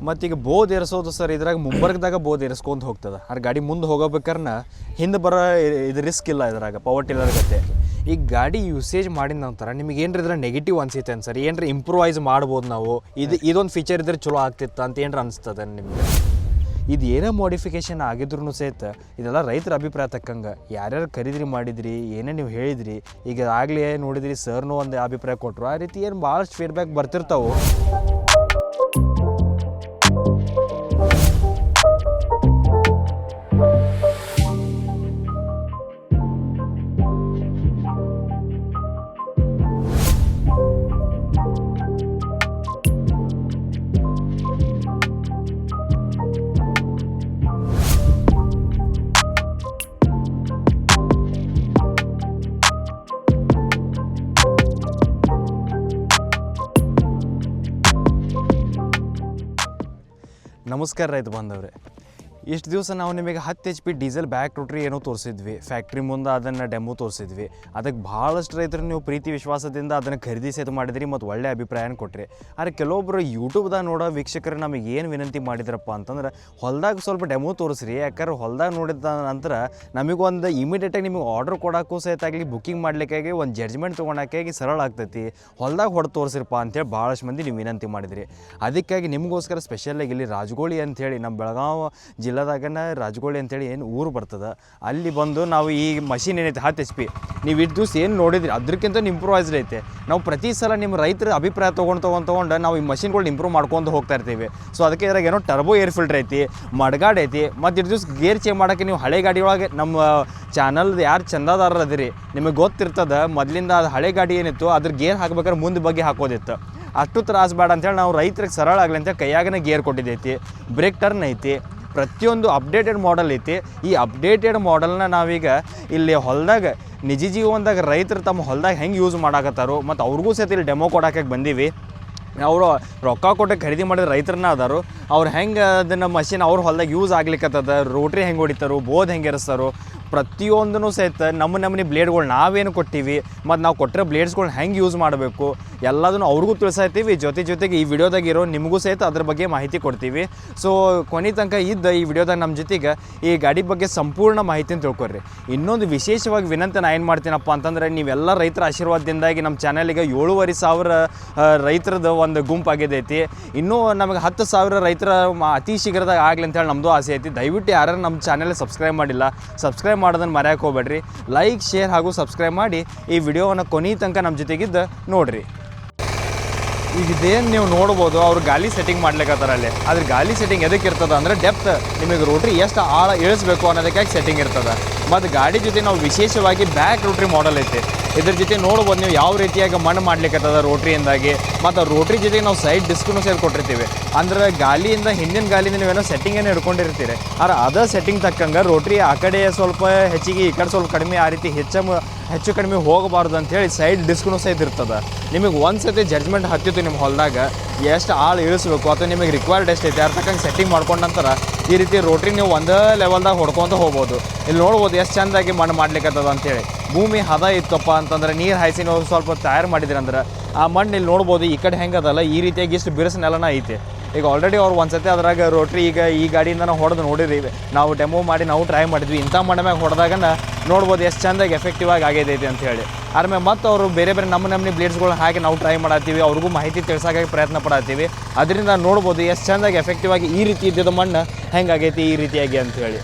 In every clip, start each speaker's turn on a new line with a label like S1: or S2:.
S1: ಮತ್ತೀಗ ಬೋದ್ ಏರಿಸೋದು ಸರ್ ಇದ್ರಾಗ ಮುಂಬರ್ಗದಾಗ ಬೋದ್ ಏರಿಸ್ಕೊಂತ ಹೋಗ್ತದೆ ಆ ಗಾಡಿ ಮುಂದೆ ಹೋಗೋಬೇಕಾರೆ ಹಿಂದೆ ಬರೋ ಇದು ರಿಸ್ಕ್ ಇಲ್ಲ ಇದ್ರಾಗ ಪವರ್ ಟಿಲ್ಲರ್ ಗತೆ. ಈಗ ಗಾಡಿ ಯೂಸೇಜ್ ಮಾಡಿದ ನಂತರ ನಿಮಗೆ ಏನ್ರ ಇದ್ರ ನೆಗೆಟಿವ್ ಅನ್ಸೈತೆ ಸರ್, ಏನ್ರ ಇಂಪ್ರೂವೈಸ್ ಮಾಡ್ಬೋದು ನಾವು, ಇದೊಂದು ಫೀಚರ್ ಇದ್ರೆ ಚಲೋ ಆಗ್ತಿತ್ತು ಅಂತ ಏನ್ರ ಅನಿಸ್ತದೆ ನಿಮಗೆ? ಇದು ಏನೇ ಮಾಡಿಫಿಕೇಷನ್ ಆಗಿದ್ರು ಸಹಿತ ಇದೆಲ್ಲ ರೈತರ ಅಭಿಪ್ರಾಯ ತಕ್ಕಂಗೆ ಯಾರ್ಯಾರು ಖರೀದಿ ಮಾಡಿದ್ರಿ, ಏನೇ ನೀವು ಹೇಳಿದ್ರಿ, ಈಗ ಆಗಲೇ ನೋಡಿದ್ರಿ ಸರ್ನೂ ಒಂದು ಅಭಿಪ್ರಾಯ ಕೊಟ್ಟರು, ಆ ರೀತಿ ಏನು ಭಾಳಷ್ಟು ಫೀಡ್ಬ್ಯಾಕ್ ಬರ್ತಿರ್ತಾವೆ. ನಮಸ್ಕಾರ ರೈತ ಬಾಂಧವ್ರೆ, ಇಷ್ಟು ದಿವಸ ನಾವು ನಿಮಗೆ 10 HP ಡೀಸೆಲ್ ಬ್ಯಾಕ್ ರೋಟ್ರಿ ಏನೋ ತೋರಿಸಿದ್ವಿ, ಫ್ಯಾಕ್ಟ್ರಿ ಮುಂದೆ ಅದನ್ನು ಡೆಮೋ ತೋರಿಸಿದ್ವಿ. ಅದಕ್ಕೆ ಭಾಳಷ್ಟು ರೈತರು ನೀವು ಪ್ರೀತಿ ವಿಶ್ವಾಸದಿಂದ ಅದನ್ನು ಖರೀದಿ ಮಾಡಿದ್ರಿ ಮತ್ತು ಒಳ್ಳೆ ಅಭಿಪ್ರಾಯನ ಕೊಟ್ರಿ. ಆದರೆ ಕೆಲವೊಬ್ಬರು ಯೂಟ್ಯೂಬ್ದಾಗ ನೋಡೋ ವೀಕ್ಷಕರು ನಮಗೆ ಏನು ವಿನಂತಿ ಮಾಡಿದ್ರಪ್ಪ ಅಂತಂದ್ರೆ, ಹೊಲ್ದಾಗ ಸ್ವಲ್ಪ ಡೆಮೋ ತೋರಿಸ್ರಿ, ಯಾಕಂದ್ರೆ ಹೊಲ್ದಾಗ ನೋಡಿದ ನಂತರ ನಮಗೊಂದು ಇಮಿಡಿಯೇಟಾಗಿ ನಿಮಗೆ ಆರ್ಡ್ರ್ ಕೊಡೋಕ್ಕೂ ಸಹಿತ ಆಗಲಿ, ಬುಕ್ಕಿಂಗ್ ಮಾಡ್ಲಿಕ್ಕಾಗಿ ಒಂದು ಜಡ್ಜ್ಮೆಂಟ್ ತೊಗೊಳಕ್ಕಾಗಿ ಸರಳ ಆಗ್ತೈತಿ, ಹೊಲ್ದಾಗ ಹೊಡೆದು ತೋರಿಸ್ರಿಪ್ಪ ಅಂತೇಳಿ ಭಾಳಷ್ಟು ಮಂದಿ ನೀವು ವಿನಂತಿ ಮಾಡಿದ್ರಿ. ಅದಕ್ಕಾಗಿ ನಿಮಗೋಸ್ಕರ ಸ್ಪೆಷಲಾಗಿ ಇಲ್ಲಿ ರಾಜಗೋಳಿ ಅಂಥೇಳಿ ನಮ್ಮ ಬೆಳಗಾವಿ ಜಿಲ್ಲಾದಾಗನ ರಾಜಗೋಳಿ ಅಂತೇಳಿ ಏನು ಊರು ಬರ್ತದೆ, ಅಲ್ಲಿ ಬಂದು ನಾವು ಈ ಮಷಿನ್ ಏನೈತೆ 10 HP ನೀವು ಇಷ್ಟು ದಿವಸ ಏನು ನೋಡಿದ್ರಿ ಅದಕ್ಕಿಂತ ಇಂಪ್ರೂವೈಸ್ಡ್ ಐತೆ. ನಾವು ಪ್ರತಿ ಸಲ ನಿಮ್ಮ ರೈತರ ಅಭಿಪ್ರಾಯ ತೊಗೊಂಡು ನಾವು ಈ ಮಷಿನ್ಗಳನ್ನ ಇಂಪ್ರೂವ್ ಮಾಡ್ಕೊಂಡು ಹೋಗ್ತಾ ಇರ್ತೀವಿ. ಸೊ ಅದಕ್ಕೆ ಇದ್ರಾಗ ಏನೋ ಟರ್ಬೋ ಏರ್ ಫಿಲ್ಟರ್ ಐತಿ, ಮಡ್ಗಾಡ್ ಐತಿ, ಮತ್ತು ಇಷ್ಟು ದಿವಸ ಗೇರ್ ಚೇಂಜ್ ಮಾಡೋಕ್ಕೆ ನೀವು ಹಳೆ ಗಾಡಿ ಒಳಗೆ ನಮ್ಮ ಚಾನಲ್ದು ಯಾರು ಚಂದಾದಾರರು ಅದಿರಿ ನಿಮಗೆ ಗೊತ್ತಿರ್ತದೆ, ಮೊದಲಿಂದ ಅದು ಹಳೆ ಗಾಡಿ ಏನಿತ್ತು ಅದ್ರ ಗೇರ್ ಹಾಕ್ಬೇಕಾದ್ರೆ ಮುಂದೆ ಬಗ್ಗೆ ಹಾಕೋದಿತ್ತು. ಅಷ್ಟು ತ್ರಾಸ ಬೇಡ ಅಂತೇಳಿ ನಾವು ರೈತರಿಗೆ ಸರಳ ಆಗಲಿ ಅಂತ ಕೈಯಾಗನೇ ಗೇರ್ ಕೊಟ್ಟಿದ್ದೈತಿ, ಬ್ರೇಕ್ ಟರ್ನ್ ಐತಿ, ಪ್ರತಿಯೊಂದು ಅಪ್ಡೇಟೆಡ್ ಮಾಡೆಲ್ ಐತಿ. ಈ ಅಪ್ಡೇಟೆಡ್ ಮಾಡೆಲ್ನ ನಾವೀಗ ಇಲ್ಲಿ ಹೊಲದಾಗ ನಿಜ ಜೀವನದಾಗ ರೈತರು ತಮ್ಮ ಹೊಲದಾಗ ಹೆಂಗೆ ಯೂಸ್ ಮಾಡಾಕತ್ತಾರೋ ಮತ್ತು ಅವ್ರಿಗೂ ಸಹಿತ ಇಲ್ಲಿ ಡೆಮೋ ಕೊಡೋಕೆ ಬಂದೀವಿ. ಅವರು ರೊಕ್ಕ ಕೊಟ್ಟು ಖರೀದಿ ಮಾಡಿದ ರೈತರನ್ನ ಅದಾರು, ಅವ್ರು ಹೆಂಗೆ ಅದನ್ನು ಮಷಿನ್ ಅವ್ರ ಹೊಲದಾಗ ಯೂಸ್ ಆಗ್ಲಿಕ್ಕತ್ತದ, ರೋಟ್ರಿ ಹೆಂಗೆ ಹೊಡಿತಾರೋ, ಬೋದ್ ಹೆಂಗೆ ಎರಿಸ್ತಾರೋ, ಪ್ರತಿಯೊಂದೂ ಸಹಿತ ನಮ್ಮನೆ ಬ್ಲೇಡ್ಗಳು ನಾವೇನು ಕೊಟ್ಟಿವಿ ಮತ್ತು ನಾವು ಕೊಟ್ಟಿರೋ ಬ್ಲೇಡ್ಸ್ಗಳ್ನ ಹೆಂಗೆ ಯೂಸ್ ಮಾಡಬೇಕು ಎಲ್ಲದನ್ನು ಅವ್ರಿಗೂ ತಿಳಿಸಾಯ್ತೀವಿ. ಜೊತೆಗೆ ಈ ವಿಡಿಯೋದಾಗ ಇರೋ ನಿಮಗೂ ಸಹಿತ ಅದ್ರ ಬಗ್ಗೆ ಮಾಹಿತಿ ಕೊಡ್ತೀವಿ. ಸೊ ಕೊನೆ ತನಕ ಈ ವಿಡಿಯೋದಾಗ ನಮ್ಮ ಜೊತೆಗೆ ಈ ಗಾಡಿ ಬಗ್ಗೆ ಸಂಪೂರ್ಣ ಮಾಹಿತಿನ ತಿಳ್ಕೊಡ್ರಿ. ಇನ್ನೊಂದು ವಿಶೇಷವಾಗಿ ವಿನಂತಿ ನಾನು ಏನು ಮಾಡ್ತೀನಪ್ಪ ಅಂತಂದರೆ, ನೀವೆಲ್ಲ ರೈತರ ಆಶೀರ್ವಾದದಿಂದಾಗಿ ನಮ್ಮ ಚಾನಲಿಗೆ 7,500 ರೈತರದ್ದು ಒಂದು ಗುಂಪಾಗಿದೈತಿ. ಇನ್ನೂ ನಮಗೆ 10,000 ರೈತರ ಅತಿ ಶೀಘ್ರದಾಗ ಆಗಲಿ ಅಂತೇಳಿ ನಮ್ಮದು ಆಸೆ ಐತಿ. ದಯವಿಟ್ಟು ಯಾರು ನಮ್ಮ ಚಾನಲ್ ಸಬ್ಸ್ಕ್ರೈಬ್ ಮಾಡಿಲ್ಲ, ಸಬ್ಸ್ಕ್ರೈಬ್ ಮಾಡೋದನ್ನು ಮರೆಯೋಕೆ ಹೋಗ್ಬೇಡ್ರಿ. ಲೈಕ್, ಶೇರ್ ಹಾಗೂ ಸಬ್ಸ್ಕ್ರೈಬ್ ಮಾಡಿ ಈ ವಿಡಿಯೋವನ್ನು ಕೊನೆ ತನಕ ನಮ್ಮ ಜೊತೆಗಿದ್ದು ನೋಡಿರಿ. ಈಗ ಇದೇನು ನೀವು ನೋಡ್ಬೋದು, ಅವ್ರು ಗಾಲಿ ಸೆಟ್ಟಿಂಗ್ ಮಾಡ್ಲಿಕ್ಕತ್ತಾರ ಅಲ್ಲಿ. ಅದ್ರ ಗಾಲಿ ಸೆಟ್ಟಿಂಗ್ ಎದಕ್ಕೆ ಇರ್ತದೆ ಅಂದರೆ, ಡೆಪ್ತ್ ನಿಮಗೆ ರೋಟ್ರಿ ಎಷ್ಟು ಆಳ ಇಳಿಸ್ಬೇಕು ಅನ್ನೋದಕ್ಕಾಗಿ ಸೆಟ್ಟಿಂಗ್ ಇರ್ತದೆ. ಮತ್ತು ಗಾಡಿ ಜೊತೆ ನಾವು ವಿಶೇಷವಾಗಿ ಬ್ಯಾಕ್ ರೋಟ್ರಿ ಮಾಡೆಲ್ ಐತಿ, ಇದ್ರ ಜೊತೆ ನೋಡ್ಬೋದು ನೀವು ಯಾವ ರೀತಿಯಾಗಿ ಮಣ್ಣು ಮಾಡ್ಲಿಕ್ಕತ್ತದ ರೋಟ್ರಿಯಿಂದಾಗಿ. ಮತ್ತು ರೋಟ್ರಿ ಜೊತೆಗೆ ನಾವು ಸೈಡ್ ಡಿಸ್ಕನ್ನು ಸೇರಿ ಕೊಟ್ಟಿರ್ತೀವಿ. ಅಂದ್ರೆ ಗಾಲಿಯಿಂದ ಹಿಂದಿನ ಗಾಲಿಯಿಂದ ನೀವೇನೋ ಸೆಟ್ಟಿಂಗ್ ಏನೋ ಹಿಡ್ಕೊಂಡಿರ್ತೀರಿ, ಆದರೆ ಅದೇ ಸೆಟ್ಟಿಂಗ್ ತಕ್ಕಂಗೆ ರೋಟ್ರಿ ಆ ಕಡೆ ಸ್ವಲ್ಪ ಹೆಚ್ಚಿಗೆ, ಈ ಕಡೆ ಸ್ವಲ್ಪ ಕಡಿಮೆ, ಆ ರೀತಿ ಹೆಚ್ಚು ಕಡಿಮೆ ಹೋಗಬಾರ್ದು ಅಂಥೇಳಿ ಸೈಡ್ ಡಿಸ್ಕನ್ನು ಸಹಿತ ಇರ್ತದೆ. ನಿಮಗೆ ಒಂದು ಸತಿ ಜಡ್ಜ್ಮೆಂಟ್ ಹತ್ತಿತ್ತು ನಿಮ್ಮ ಹೊಲದಾಗ ಎಷ್ಟು ಆಳು ಇಳಿಸ್ಬೇಕು ಅಥವಾ ನಿಮಗೆ ರಿಕ್ವೈರ್ಡ್ ಎಷ್ಟೈತೆ ಯಾರು ತಕ್ಕಂಗೆ ಸೆಟ್ಟಿಂಗ್ ಮಾಡ್ಕೊಂಡ ನಂತರ ಈ ರೀತಿ ರೋಟ್ರಿ ನೀವು ಒಂದೇ ಲೆವೆಲ್ದಾಗ ಹೊಡ್ಕೊತ ಹೋಗ್ಬೋದು. ಇಲ್ಲಿ ನೋಡ್ಬೋದು ಎಷ್ಟು ಚೆಂದಾಗಿ ಮಣ್ಣು ಮಾಡ್ಲಿಕ್ಕತ್ತದ ಅಂಥೇಳಿ. ಭೂಮಿ ಹದ ಇತ್ತಪ್ಪ ಅಂತಂದ್ರೆ ನೀರು ಹಾಯಿಸಿ ನೀವು ಸ್ವಲ್ಪ ತಯಾರು ಮಾಡಿದ್ರಂದ್ರೆ ಆ ಮಣ್ಣು ಇಲ್ಲಿ ನೋಡ್ಬೋದು ಈ ಕಡೆ ಹೆಂಗೆ ಅದಲ್ಲ ಈ ರೀತಿಯಾಗಿ ಇಷ್ಟು ಬಿರುಸು ನೆಲನ ಐತೆ. ಈಗ ಆಲ್ರೆಡಿ ಅವ್ರು ಒಂದು ಸತಿ ಅದ್ರಾಗ ರೋಟ್ರಿ ಈಗ ಈ ಗಾಡಿಯಿಂದ ನಾವು ಹೊಡೆದು ನೋಡಿರಿ, ನಾವು ಡೆಮೋ ಮಾಡಿ ನಾವು ಟ್ರೈ ಮಾಡಿದ್ವಿ. ಇಂಥ ಮಣ್ಣು ಮ್ಯಾಗ ಹೊಡೆದಾಗನ ನೋಡ್ಬೋದು ಎಷ್ಟು ಚೆಂದಾಗಿ ಎಫೆಕ್ಟಿವ್ ಆಗಿ ಆಗೈತೆ ಅಂತೇಳಿ. ಆದ್ಮೇಲೆ ಮತ್ತು ಅವರು ಬೇರೆ ನಮ್ಮನೆ ಬ್ಲೇಡ್ಸ್ಗಳು ಹಾಕಿ ನಾವು ಟ್ರೈ ಮಾಡತ್ತೀವಿ, ಅವ್ರಿಗೂ ಮಾಹಿತಿ ತಿಳಿಸೋಕೆ ಪ್ರಯತ್ನ ಪಡತ್ತೀವಿ. ಅದರಿಂದ ನೋಡ್ಬೋದು ಎಷ್ಟು ಚೆಂದಾಗಿ ಎಫೆಕ್ಟಿವ್ ಆಗಿ ಈ ರೀತಿ ಇದ್ದಿದ್ದು ಮಣ್ಣು ಹೆಂಗಾಗೈತಿ ಈ ರೀತಿಯಾಗಿ ಅಂಥೇಳಿ.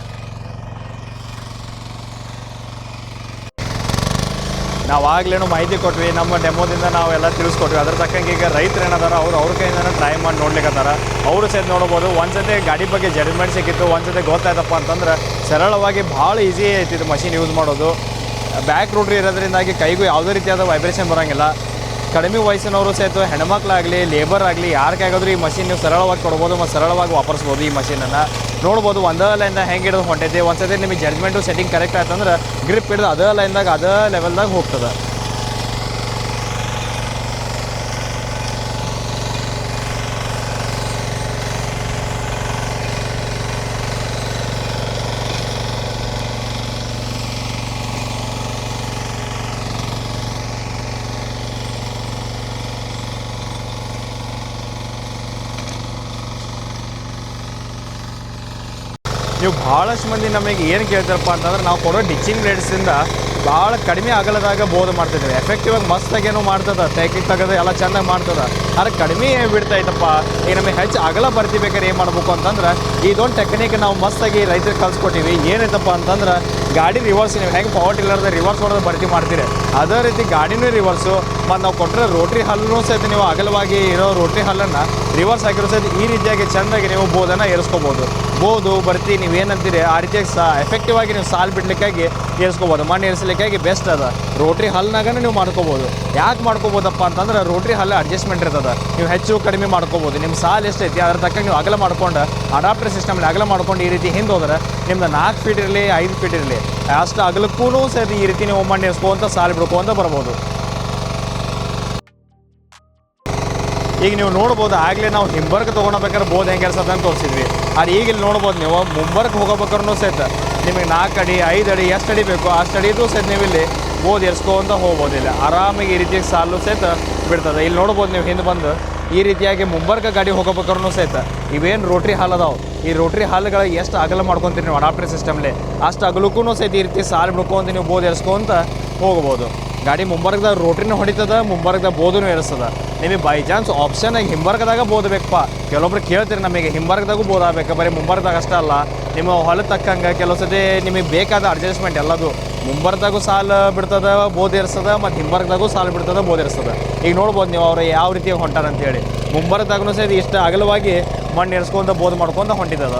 S1: ನಾವು ಆಗ್ಲೇನೋ ಮಾಹಿತಿ ಕೊಟ್ವಿ, ನಮ್ಮ ಡೆಮೋದಿಂದ ನಾವೆಲ್ಲ ತಿಳಿಸ್ಕೊಟ್ವಿ. ಅದ್ರ ತಕ್ಕಂಗೆ ಈಗ ರೈತರು ಏನದಾರ ಅವ್ರ ಕೈಯಿಂದ ಟ್ರೈ ಮಾಡಿ ನೋಡ್ಲಿಕ್ಕತ್ತಾರ. ಅವರು ಸಹಿತ ನೋಡ್ಬೋದು. ಒಂದು ಸತಿ ಗಾಡಿ ಬಗ್ಗೆ ಜಡ್ಜ್ಮೆಂಟ್ ಸಿಕ್ಕಿತ್ತು, ಒಂದು ಸತಿ ಗೊತ್ತಾಯ್ತಪ್ಪ ಅಂತಂದ್ರೆ ಸರಳವಾಗಿ ಭಾಳ ಈಸಿ ಐತಿದ್ದು ಮಷಿನ್ ಯೂಸ್ ಮಾಡೋದು. ಬ್ಯಾಕ್ ರೋಟ್ರಿ ಇರೋದ್ರಿಂದಾಗಿ ಕೈಗೂ ಯಾವುದೇ ರೀತಿಯಾದ ವೈಬ್ರೇಷನ್ ಬರೋಂಗಿಲ್ಲ. ಕಡಿಮೆ ವಯಸ್ಸಿನವರು ಸಹಿತ ಹೆಣ್ಮಕ್ಳಾಗಲಿ ಲೇಬರ್ ಆಗಲಿ ಯಾರಿಗಾದ್ರೂ ಈ ಮಷಿನ್ ನೀವು ಸರಳವಾಗಿ ಕೊಡ್ಬೋದು ಮತ್ತು ಸರಳವಾಗಿ ವಾಪರಿಸ್ಬೋದು. ಈ ಮಷಿನನ್ನು ನೋಡ್ಬೋದು ಒಂದೇ ಲೈನ್ದಾಗ ಹೆಂಗೆ ಹಿಡಿದು ಹೊಂಟೈತಿ. ಒಂದು ಸತಿ ನಿಮಗೆ ಜಡ್ಜ್ಮೆಂಟು ಸೆಟ್ಟಿಂಗ್ ಕರೆಕ್ಟ್ ಆಯ್ತಂದ್ರೆ ಗ್ರಿಪ್ ಹಿಡಿದು ಅದೇ ಲೈನ್ದಾಗ ಅದೇ ಲೆವೆಲ್ದಾಗ ಹೋಗ್ತದೆ. ನೀವು ಭಾಳಷ್ಟು ಮಂದಿ ನಮಗೆ ಏನು ಕೇಳ್ತಾರಪ್ಪ ಅಂತಂದ್ರೆ ನಾವು ಕೊಡೋ ಡಿಚಿಂಗ್ ಬ್ಲೇಡ್ಸಿಂದ ಭಾಳ ಕಡಿಮೆ ಅಗಲದಾಗ ಬೋದ್ ಮಾಡ್ತಿದ್ವಿ. ಎಫೆಕ್ಟಿವ್ ಆಗಿ ಮಸ್ತಾಗೇನೋ ಮಾಡ್ತದೆ, ತೆಗಿಗೆ ತೆಗೆದು ಎಲ್ಲ ಚೆಂದಾಗಿ ಮಾಡ್ತದೆ. ಆದರೆ ಕಡಿಮೆ ಬಿಡ್ತೈತಪ್ಪ. ಈಗ ನಮಗೆ ಹೆಚ್ಚು ಅಗಲ ಬರ್ತಿಬೇಕಾದ್ರೆ ಏನು ಮಾಡ್ಬೇಕು ಅಂತಂದ್ರೆ ಇದೊಂದು ಟೆಕ್ನಿಕ್ ನಾವು ಮಸ್ತಾಗಿ ರೈತರಿಗೆ ಕಲ್ಸ್ಕೊಟ್ಟಿವಿ. ಏನೈತಪ್ಪ ಅಂತಂದ್ರೆ ಗಾಡಿ ರಿವರ್ಸ್, ನೀವು ಹೆಂಗೆ ಪವರ್ ಟಿಲ್ಲರ್ದ ರಿವರ್ಸ್ ಹೊಡೆದು ಭರ್ತಿ ಮಾಡ್ತೀರಿ ಅದೇ ರೀತಿ ಗಾಡಿನೂ ರಿವರ್ಸು. ಮತ್ತು ನಾವು ಕೊಟ್ಟರೆ ರೋಟ್ರಿ ಹಲ್ಲೂ ಸಹಿತ ನೀವು ಅಗಲವಾಗಿ ಇರೋ ರೋಟ್ರಿ ಹಲ್ಲನ್ನು ರಿವರ್ಸ್ ಹಾಕಿರೋ ಸಹಿತ ಈ ರೀತಿಯಾಗಿ ಚೆಂದಾಗಿ ನೀವು ಬೋದನ್ನು ಏರಿಸ್ಕೋಬೋದು. ಬೋದು ಬರ್ತಿ ನೀವು ಏನಂತೀರಿ ಆ ರೀತಿಯಾಗಿ ಎಫೆಕ್ಟಿವ್ ಆಗಿ ನೀವು ಸಾಲು ಬಿಡ್ಲಿಕ್ಕಾಗಿ ಏರಿಸ್ಕೋಬೋದು. ಮಣ್ಣು ಏರಿಸಲಿಕ್ಕಾಗಿ ಬೆಸ್ಟ್ ಅದ. ರೋಟ್ರಿ ಹಲ್ನಾಗನೇ ನೀವು ಮಾಡ್ಕೋಬೋದು. ಯಾಕೆ ಮಾಡ್ಕೋಬೋದಪ್ಪ ಅಂತಂದ್ರೆ ರೋಟ್ರಿ ಹಲ್ಲು ಅಡ್ಜಸ್ಟ್ಮೆಂಟ್ ಇರ್ತದೆ, ನೀವು ಹೆಚ್ಚು ಕಡಿಮೆ ಮಾಡ್ಕೋಬೋದು. ನಿಮ್ಮ ಸಾಲು ಎಷ್ಟೈತಿ ಅದ್ರ ತಕ್ಕ ನೀವು ಅಗಲ ಮಾಡ್ಕೊಂಡು ಅಡಾಪ್ಟರ್ ಸಿಸ್ಟಮಲ್ಲಿ ಅಗಲ ಮಾಡ್ಕೊಂಡು ಈ ರೀತಿ ಹಿಂದೆ ಹೋದ್ರೆ ನಿಮ್ದು 4 ಫೀಟ್ ಇರಲಿ 5 ಫೀಟ್ ಇರಲಿ ಅಷ್ಟು ಅಗಲಕ್ಕೂ ಸಹಿತ ಈ ರೀತಿ ನೀವು ಮಣ್ಣು ಏರಿಸ್ಕೊಂತ ಸಾಲು ಬಿಡ್ಕೊಂತ ಬರ್ಬೋದು. ಈಗ ನೀವು ನೋಡ್ಬೋದು ಆಗಲೇ ನಾವು ಹಿಂಬರ್ಕ್ ತೊಗೊಳ್ಬೇಕಾದ್ರೆ ಬೋದ್ ಹೆಂಗೆ ಇರ್ತದೆ ಅಂತ ತೋರಿಸಿದ್ವಿ. ಆದರೆ ಈಗ ಇಲ್ಲಿ ನೋಡ್ಬೋದು ನೀವು ಮುಂಬರ್ಕ್ ಹೋಗೋಬೇಕಾದ್ರೂ ಸಹಿತ ನಿಮಗೆ 4 ಅಡಿ 5 ಅಡಿ ಎಷ್ಟು ಅಡಿ ಬೇಕು ಅಷ್ಟು ಅಡಿದು ಸಹಿತ ನೀವು ಇಲ್ಲಿ ಬೋದ್ ಏರಿಸ್ಕೊಂತ ಹೋಗ್ಬೋದಿಲ್ಲ. ಆರಾಮಾಗಿ ಈ ರೀತಿಯಾಗಿ ಸಾಲು ಸಹಿತ ಬಿಡ್ತದೆ. ಇಲ್ಲಿ ನೋಡ್ಬೋದು ನೀವು ಹಿಂದೆ ಬಂದು ಈ ರೀತಿಯಾಗಿ ಮುಂಬರ್ಕ ಗಾಡಿ ಹೋಗೋಬೇಕಾದ್ರೂ ಸಹಿತ ಇವೇನು ರೋಟ್ರಿ ಹಾಲ್ ಅದಾವೆ, ಈ ರೋಟ್ರಿ ಹಾಲ್ಗಳ ಎಷ್ಟು ಅಗಲ ಮಾಡ್ಕೊತೀರಿ ನೀವು ಅಡಾಪ್ಟರ್ ಸಿಸ್ಟಮ್ಲಿ ಅಷ್ಟು ಅಗಲಕ್ಕೂ ಸಹಿತ ಈ ರೀತಿ ಸಾಲು ಬಿಡ್ಕೊಂತ ನೀವು ಬೋದ್ ಏರಿಸ್ಕೊಂತ ಹೋಗ್ಬೋದು. ಗಾಡಿ ಮುಂಬರ್ಗದಾಗ ರೋಟ್ರಿನೂ ಹೊಡಿತದ, ಮುಂಬರ್ಗದಾಗ ಬೋದೂ ಏರಿಸ್ತದೆ. ನಿಮಗೆ ಬೈ ಚಾನ್ಸ್ ಆಪ್ಷನಾಗಿ ಹಿಂಬರ್ಗದಾಗ ಬೋದ್ ಬೇಕಪ್ಪ. ಕೆಲವೊಬ್ರು ಕೇಳ್ತೀರಿ ನಮಗೆ ಹಿಂಬರ್ಗದಾಗೂ ಬೋದ್ ಆಗಬೇಕು, ಬರೀ ಮುಂಬರ್ಗದಾಗ ಅಷ್ಟೇ ಅಲ್ಲ, ನಿಮ್ಮ ಹೊಲ ತಕ್ಕಂಗೆ ಕೆಲವು ಸತಿ ನಿಮಗೆ ಬೇಕಾದ ಅಡ್ಜಸ್ಟ್ಮೆಂಟ್ ಎಲ್ಲದು ಮುಂಬರ್ದಾಗೂ ಸಾಲು ಬಿಡ್ತದೆ ಬೋದ್ ಏರಿಸ್ತದೆ, ಮತ್ತು ಹಿಂಬರ್ಗದಾಗೂ ಸಾಲು ಬಿಡ್ತದೆ ಬೋದ್ ಏರಿಸ್ತದೆ. ಈಗ ನೋಡ್ಬೋದು ನೀವು ಅವ್ರು ಯಾವ ರೀತಿ ಹೊಂಟಾರ ಅಂತೇಳಿ. ಮುಂಬರ್ಗದಾಗೂ ಸಹಿತ ಇಷ್ಟು ಅಗಲವಾಗಿ ಮಣ್ಣು ಏರಿಸ್ಕೊಂತ ಬೋದ್ ಮಾಡ್ಕೊಂತ ಹೊಂಟಿದ್ದದ.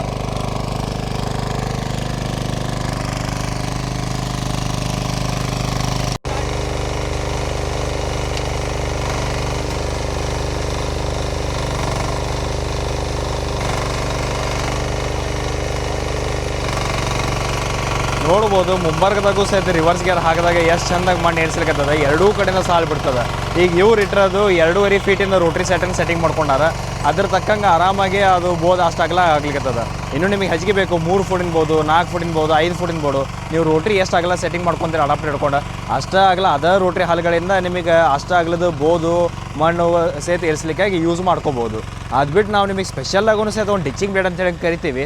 S1: ನೋಡ್ಬೋದು ಮುಂಬರ್ಗದಾಗೂ ಸಹಿತ ರಿವರ್ಸ್ ಗೇರ್ ಹಾಕಿದಾಗ ಎಷ್ಟು ಚೆಂದಾಗಿ ಮಣ್ಣು ಏರಿಸ್ಲಿಕ್ಕತ್ತದ. ಎರಡೂ ಕಡೆಯಿಂದ ಸಾಲು ಬಿಡ್ತದೆ. ಈಗ ಇವ್ರು ಇಟ್ಟಿರೋದು 2.5 ಫೀಟಿಂದ ರೋಟ್ರಿ ಸೆಟ್ಟಿಂಗ್ ಮಾಡ್ಕೊಂಡಾರ. ಅದ್ರ ತಕ್ಕಂಗೆ ಆರಾಮಾಗಿ ಅದು ಬೋದ್ ಅಷ್ಟು ಅಗಲ ಆಗ್ಲಿಕ್ಕತ್ತದ. ಇನ್ನೂ ನಿಮಗೆ ಹೆಚ್ಚಿಗೆ ಬೇಕು 3 ಫೂಟಿನ ಬೋದು, 4 ಫೂಟಿನ ಬೋದು, 5 ಫೂಟಿನ ಬೋದು. ನೀವು ರೋಟ್ರಿ ಎಷ್ಟು ಅಗಲ ಸೆಟ್ಟಿಂಗ್ ಮಾಡ್ಕೊತೀರಿ ಅಡಾಪ್ಟರ್ ಹಿಡ್ಕೊಂಡು ಅಷ್ಟು ಅಗಲ ಅದೇ ರೋಟ್ರಿ ಹಾಲ್ಗಳಿಂದ ನಿಮಗೆ ಅಷ್ಟು ಅಗಲದ ಬೋದು ಮಣ್ಣು ಸಹಿತ ಏರಿಸ್ಲಿಕ್ಕಾಗಿ ಯೂಸ್ ಮಾಡ್ಕೋಬೋದು. ಅದು ಬಿಟ್ಟು ನಾವು ನಿಮಗೆ ಸ್ಪೆಷಲ್ಲಾಗೂ ಸಹಿತ ಒಂದು ಡಿಚಿಂಗ್ ಬ್ಲೇಡ್ ಅಂತೇಳಿ ಕರಿತೀವಿ.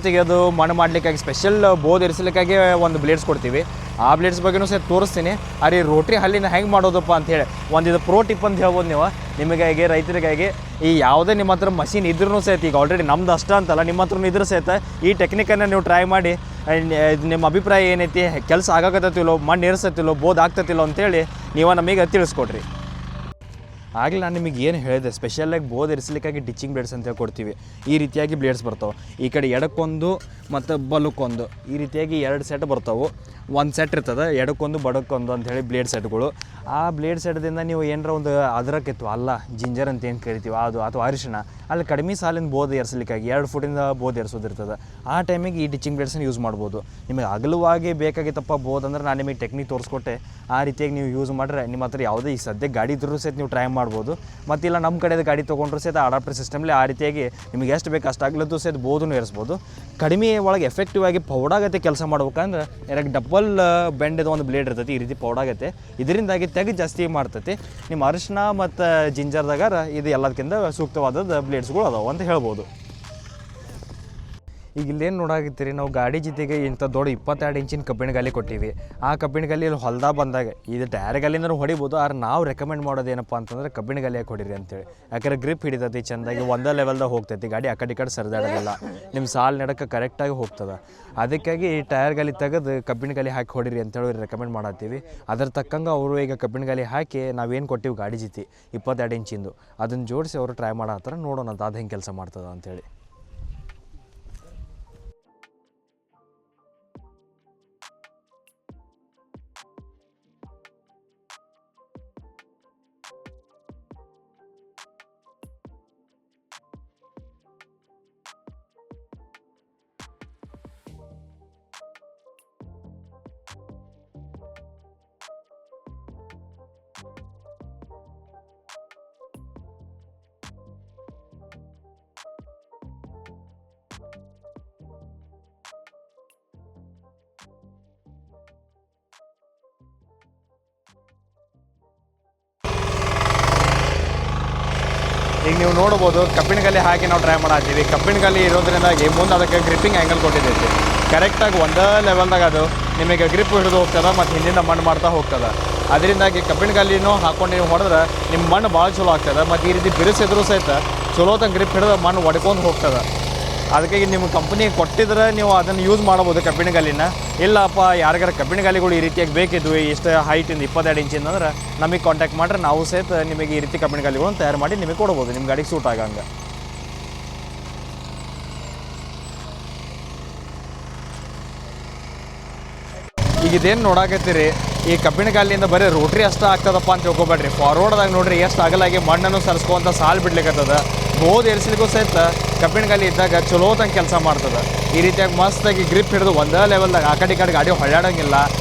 S1: ತೆಗೆದು ಮಣ್ಣು ಮಾಡಲಿಕ್ಕಾಗಿ ಸ್ಪೆಷಲ್ ಬೋದ್ ಇರಿಸಲಿಕ್ಕಾಗಿ ಒಂದು ಬ್ಲೇಡ್ಸ್ ಕೊಡ್ತೀವಿ. ಆ ಬ್ಲೇಡ್ಸ್ ಬಗ್ಗೆನೂ ಸಹ ತೋರಿಸ್ತೀನಿ. ಆದರೆ ಈ ರೋಟ್ರಿ ಹಲ್ಲಿನ ಹೆಂಗೆ ಮಾಡೋದಪ್ಪ ಅಂಥೇಳಿ ಇದು ಪ್ರೋ ಟಿಪ್ ಅಂತ ಹೇಳ್ಬೋದು ನೀವು. ನಿಮಗಾಗಿ ರೈತರಿಗಾಗಿ ಈ ಯಾವುದೇ ನಿಮ್ಮ ಹತ್ರ ಮಷಿನ್ ಇದ್ರೂ ಸಹಿತ, ಈಗ ಆಲ್ರೆಡಿ ನಮ್ದು ಅಷ್ಟ ಅಂತಲ್ಲ ನಿಮ್ಮ ಹತ್ರ ಇದ್ರೂ ಸಹಿತ ಈ ಟೆಕ್ನಿಕನ್ನು ನೀವು ಟ್ರೈ ಮಾಡಿ ನಿಮ್ಮ ಅಭಿಪ್ರಾಯ ಏನೈತಿ, ಕೆಲಸ ಆಗಾಕತ್ತಿಲ್ಲೋ, ಮಣ್ಣು ಏರಿಸತ್ತಿಲ್ಲೋ, ಬೋದ್ ಆಗ್ತತಿಲ್ಲೋ ಅಂತೇಳಿ ನೀವು ನಮಗೆ ತಿಳಿಸ್ಕೊಡ್ರಿ. ಆಗಲೇ ನಾನು ನಿಮಗೆ ಏನು ಹೇಳಿದೆ, ಸ್ಪೆಷಲಾಗಿ ಬೋದ್ ಇರಿಸಲಿಕ್ಕಾಗಿ ಡಿಚಿಂಗ್ ಬ್ಲೇಡ್ಸ್ ಅಂತ ಕೊಡ್ತೀವಿ. ಈ ರೀತಿಯಾಗಿ ಬ್ಲೇಡ್ಸ್ ಬರ್ತಾವೆ. ಈ ಕಡೆ ಎಡಕ್ಕೊಂದು ಮತ್ತು ಬಲಕ್ಕೊಂದು ಈ ರೀತಿಯಾಗಿ 2 ಸೆಟ್ ಬರ್ತಾವೆ. ಒಂದು ಸೆಟ್ ಇರ್ತದೆ ಎಡಕ್ಕೊಂದು ಬಡಕ್ಕೊಂದು ಅಂಥೇಳಿ ಬ್ಲೇಡ್ ಸೆಟ್ಗಳು. ಆ ಬ್ಲೇಡ್ ಸೆಟ್ದಿಂದ ನೀವು ಏನರ ಒಂದು ಅದರಕ್ಕಿತ್ತು ಅಲ್ಲ ಜಿಂಜರ್ ಅಂತ ಏನು ಕರಿತೀವಿ ಅದು ಅಥವಾ ಅರಿಶಿಣ ಅಲ್ಲಿ ಕಡಿಮೆ ಸಾಲಿನ ಬೋದ್ ಏರಿಸಲಿಕ್ಕಾಗಿ 2 ಫೂಟಿಂದ ಬೋದ್ ಏರಿಸೋದಿರ್ತದೆ. ಆ ಟೈಮಿಗೆ ಈ ಡಿಚಿಂಗ್ ಬ್ಲೇಡ್ಸನ್ನು ಯೂಸ್ ಮಾಡ್ಬೋದು. ನಿಮಗೆ ಅಗಲವಾಗಿ ಬೇಕಾಗಿತ್ತಪ್ಪ ಬೋದ್ ಅಂದ್ರೆ ನಾನು ನಿಮಗೆ ಟೆಕ್ನಿಕ್ ತೋರಿಸ್ಕೊಟ್ಟೆ. ಆ ರೀತಿಯಾಗಿ ನೀವು ಯೂಸ್ ಮಾಡಿದ್ರೆ ನಿಮ್ಮ ಹತ್ರ ಯಾವುದೇ ಈ ಸದ್ಯಕ್ಕೆ ಗಾಡಿ ಇದ್ರೂ ಸಹಿತ ನೀವು ಟ್ರೈ ಮಾಡ್ಬೋದು. ಮತ್ತಿಲ್ಲ ನಮ್ಮ ಕಡೆದು ಗಾಡಿ ತೊಗೊಂಡ್ರು ಸಹಿತ ಅಡಾಪ್ಟರ್ ಸಿಸ್ಟಮ್ಲಿ ಆ ರೀತಿಯಾಗಿ ನಿಮಗೆ ಎಷ್ಟು ಬೇಕು ಅಷ್ಟು ಆಗ್ಲದ್ದು ಸಹಿತ ಬೋದನ್ನು ಏರಿಸ್ಬೋದು. ಕಡಿಮೆ ಒಳಗೆ ಎಫೆಕ್ಟಿವ್ ಆಗಿ ಪೌಡಾಗತ್ತೆ ಕೆಲಸ ಮಾಡ್ಬೇಕಂದ್ರೆ ಯಾಕೆ ಡಬಲ್ ಬೆಂಡದ ಒಂದು ಬ್ಲೇಡ್ ಇರ್ತೈತಿ. ಈ ರೀತಿ ಪೌಡಾಗತ್ತೆ, ಇದರಿಂದಾಗಿ ತೆಗೆ ಜಾಸ್ತಿ ಮಾಡ್ತೈತಿ. ನಿಮ್ಮ ಅರಿಶಿನ ಮತ್ತು ಜಿಂಜರ್ದಾಗಾರ ಇದು ಎಲ್ಲದಕ್ಕಿಂತ ಸೂಕ್ತವಾದ ಬ್ಲೇಡ್ಸ್ಗಳು ಅದಾವೆ ಅಂತ ಹೇಳ್ಬೋದು. ಈಗ ಇಲ್ಲೇನು ನೋಡಾಕತ್ತೀರಿ, ನಾವು ಗಾಡಿ ಜೊತೆಗೆ ಇಂಥ ದೊಡ್ಡ 22 ಇಂಚಿನ ಕಬ್ಬಿಣ ಗಾಲಿ ಕೊಟ್ಟಿವಿ. ಆ ಕಬ್ಬಿಣ ಗಾಲಿ ಇಲ್ಲಿ ಹೊಲ್ದಾಗ ಬಂದಾಗ ಇದು ಟೈರ್ ಗಾಲಿಂದನೂ ಹೊಡಿಬೋದು. ಆದ್ರೆ ನಾವು ರೆಕಮೆಂಡ್ ಮಾಡೋದು ಏನಪ್ಪ ಅಂತಂದ್ರೆ ಕಬ್ಬಿಣ ಗಾಲಿ ಯಾಕೆ ಹೊಡಿರಿ ಅಂತೇಳಿ. ಯಾಕಂದ್ರೆ ಗ್ರಿಪ್ ಹಿಡಿತೈತಿ ಚೆಂದಾಗಿ, ಒಂದೇ ಲೆವೆಲ್ದಾಗ ಹೋಗ್ತೈತಿ ಗಾಡಿ, ಆ ಕಡೆ ಈ ಕಡೆ ಸರಿದಾಡೋದಿಲ್ಲ, ನಿಮ್ಮ ಸಾಲು ನಡಕ್ಕೆ ಕರೆಕ್ಟಾಗಿ ಹೋಗ್ತದೆ. ಅದಕ್ಕಾಗಿ ಈ ಟೈರ್ ಗಾಲಿ ತೆಗೆದು ಕಬ್ಬಿಣ ಗಾಲಿ ಹಾಕಿ ಹೊಡಿರಿ ಅಂತೇಳಿ ರೆಕಮೆಂಡ್ ಮಾಡತ್ತೀವಿ. ಅದ್ರ ತಕ್ಕಂಗೆ ಅವರು ಈಗ ಕಬ್ಬಿಣ ಗಾಲಿ ಹಾಕಿ ನಾವೇನು ಕೊಟ್ಟಿವಿ ಗಾಡಿ ಜೊತೆ 22 ಇಂಚಿಂದು ಅದನ್ನು ಜೋಡಿಸಿ ಅವರು ಟ್ರೈ ಮಾಡತ್ತಾರ. ನೋಡೋಣ ಅದು ಹೆಂಗೆ ಕೆಲಸ ಮಾಡ್ತದೆ ಅಂತೇಳಿ. ಈಗ ನೀವು ನೋಡ್ಬೋದು ಕಬ್ಬಿಣಗಲ್ಲಿ ಹಾಕಿ ನಾವು ಟ್ರೈ ಮಾಡತ್ತೀವಿ. ಕಬ್ಬಿಣಗಲ್ಲಿ ಇರೋದ್ರಿಂದಾಗಿ ಮುಂದೆ ಅದಕ್ಕೆ ಗ್ರಿಪ್ಪಿಂಗ್ ಆ್ಯಂಗಲ್ ಕೊಟ್ಟಿದ್ದೈತಿ. ಕರೆಕ್ಟಾಗಿ ಒಂದೇ ಲೆವೆಲ್ದಾಗ ಅದು ನಿಮಗೆ ಗ್ರಿಪ್ ಹಿಡಿದು ಹೋಗ್ತದೆ ಮತ್ತು ಹಿಂದಿಂದ ಮಣ್ಣು ಮಾಡ್ತಾ ಹೋಗ್ತದೆ. ಅದರಿಂದಾಗಿ ಕಬ್ಬಿಣಗಲ್ಲಿನೂ ಹಾಕ್ಕೊಂಡು ನೀವು ಹೊಡೆದ್ರೆ ನಿಮ್ಮ ಮಣ್ಣು ಭಾಳ ಚಲೋ ಆಗ್ತದೆ. ಮತ್ತು ಈ ರೀತಿ ಬಿರುಸಿದ್ರೂ ಸಹಿತ ಚಲೋ ತಂಗ ಗ್ರಿಪ್ ಹಿಡಿದು ಮಣ್ಣು ಒಡ್ಕೊಂಡು ಹೋಗ್ತದೆ. ಅದಕ್ಕಾಗಿ ನಿಮ್ಮ ಕಂಪ್ನಿ ಕೊಟ್ಟಿದ್ರೆ ನೀವು ಅದನ್ನು ಯೂಸ್ ಮಾಡ್ಬೋದು ಕಬ್ಬಿಣಗಲ್ಲಿನ. ಇಲ್ಲಪ್ಪ ಯಾರಿಗಾರ ಕಬ್ಬಿಣಗಲ್ಲಿಗಳು ಈ ರೀತಿಯಾಗಿ ಬೇಕಿದ್ವಿ ಇಷ್ಟು ಹೈಟಿಂದ 22 ಇಂಚಿಂದ ಅಂದ್ರೆ ನಮಗೆ ಕಾಂಟ್ಯಾಕ್ಟ್ ಮಾಡಿದ್ರೆ ನಾವು ಸಹಿತ ನಿಮಗೆ ಈ ರೀತಿ ಕಬ್ಬಿಣಗಲ್ಲಿಗಳನ್ನು ತಯಾರು ಮಾಡಿ ನಿಮಗೆ ಕೊಡ್ಬೋದು ನಿಮ್ಮ ಗಾಡಿಗೆ ಸೂಟ್ ಆಗಂಗೆ. ಈಗ ಇದೇನು ನೋಡಾಕತ್ತೀರಿ, ಈ ಕಬ್ಬಿಣಗಲ್ಲಿಂದ ಬರೀ ರೋಟ್ರಿ ಅಷ್ಟೇ ಆಗ್ತದಪ್ಪ ಅಂತ ತಿಳ್ಕೊಬೇಡ್ರಿ. ಫಾರ್ವರ್ಡ್ದಾಗ ನೋಡ್ರಿ ಎಷ್ಟು ಅಗಲಾಗಿ ಮಣ್ಣನ್ನು ಸರಿಸ್ಕೊಂತ ಸಾಲು ಬಿಡ್ಲಿಕ್ಕತ್ತದ. ಬೋದ್ ಏರಿಸಲಿಕ್ಕೂ ಸಹಿತ ಕಬ್ಬಿಣಗಲ್ಲಿ ಇದ್ದಾಗ ಚಲೋ ತಂಗೆ ಕೆಲಸ ಮಾಡ್ತದೆ. ಈ ರೀತಿಯಾಗಿ ಮಸ್ತಾಗಿ ಗ್ರಿಪ್ ಹಿಡಿದು ಒಂದೇ ಲೆವೆಲ್ದಾಗ ಆ ಕಡೆ ಗಾಡಿ ಹೊಳ್ಳಾಡಂಗಿಲ್ಲ.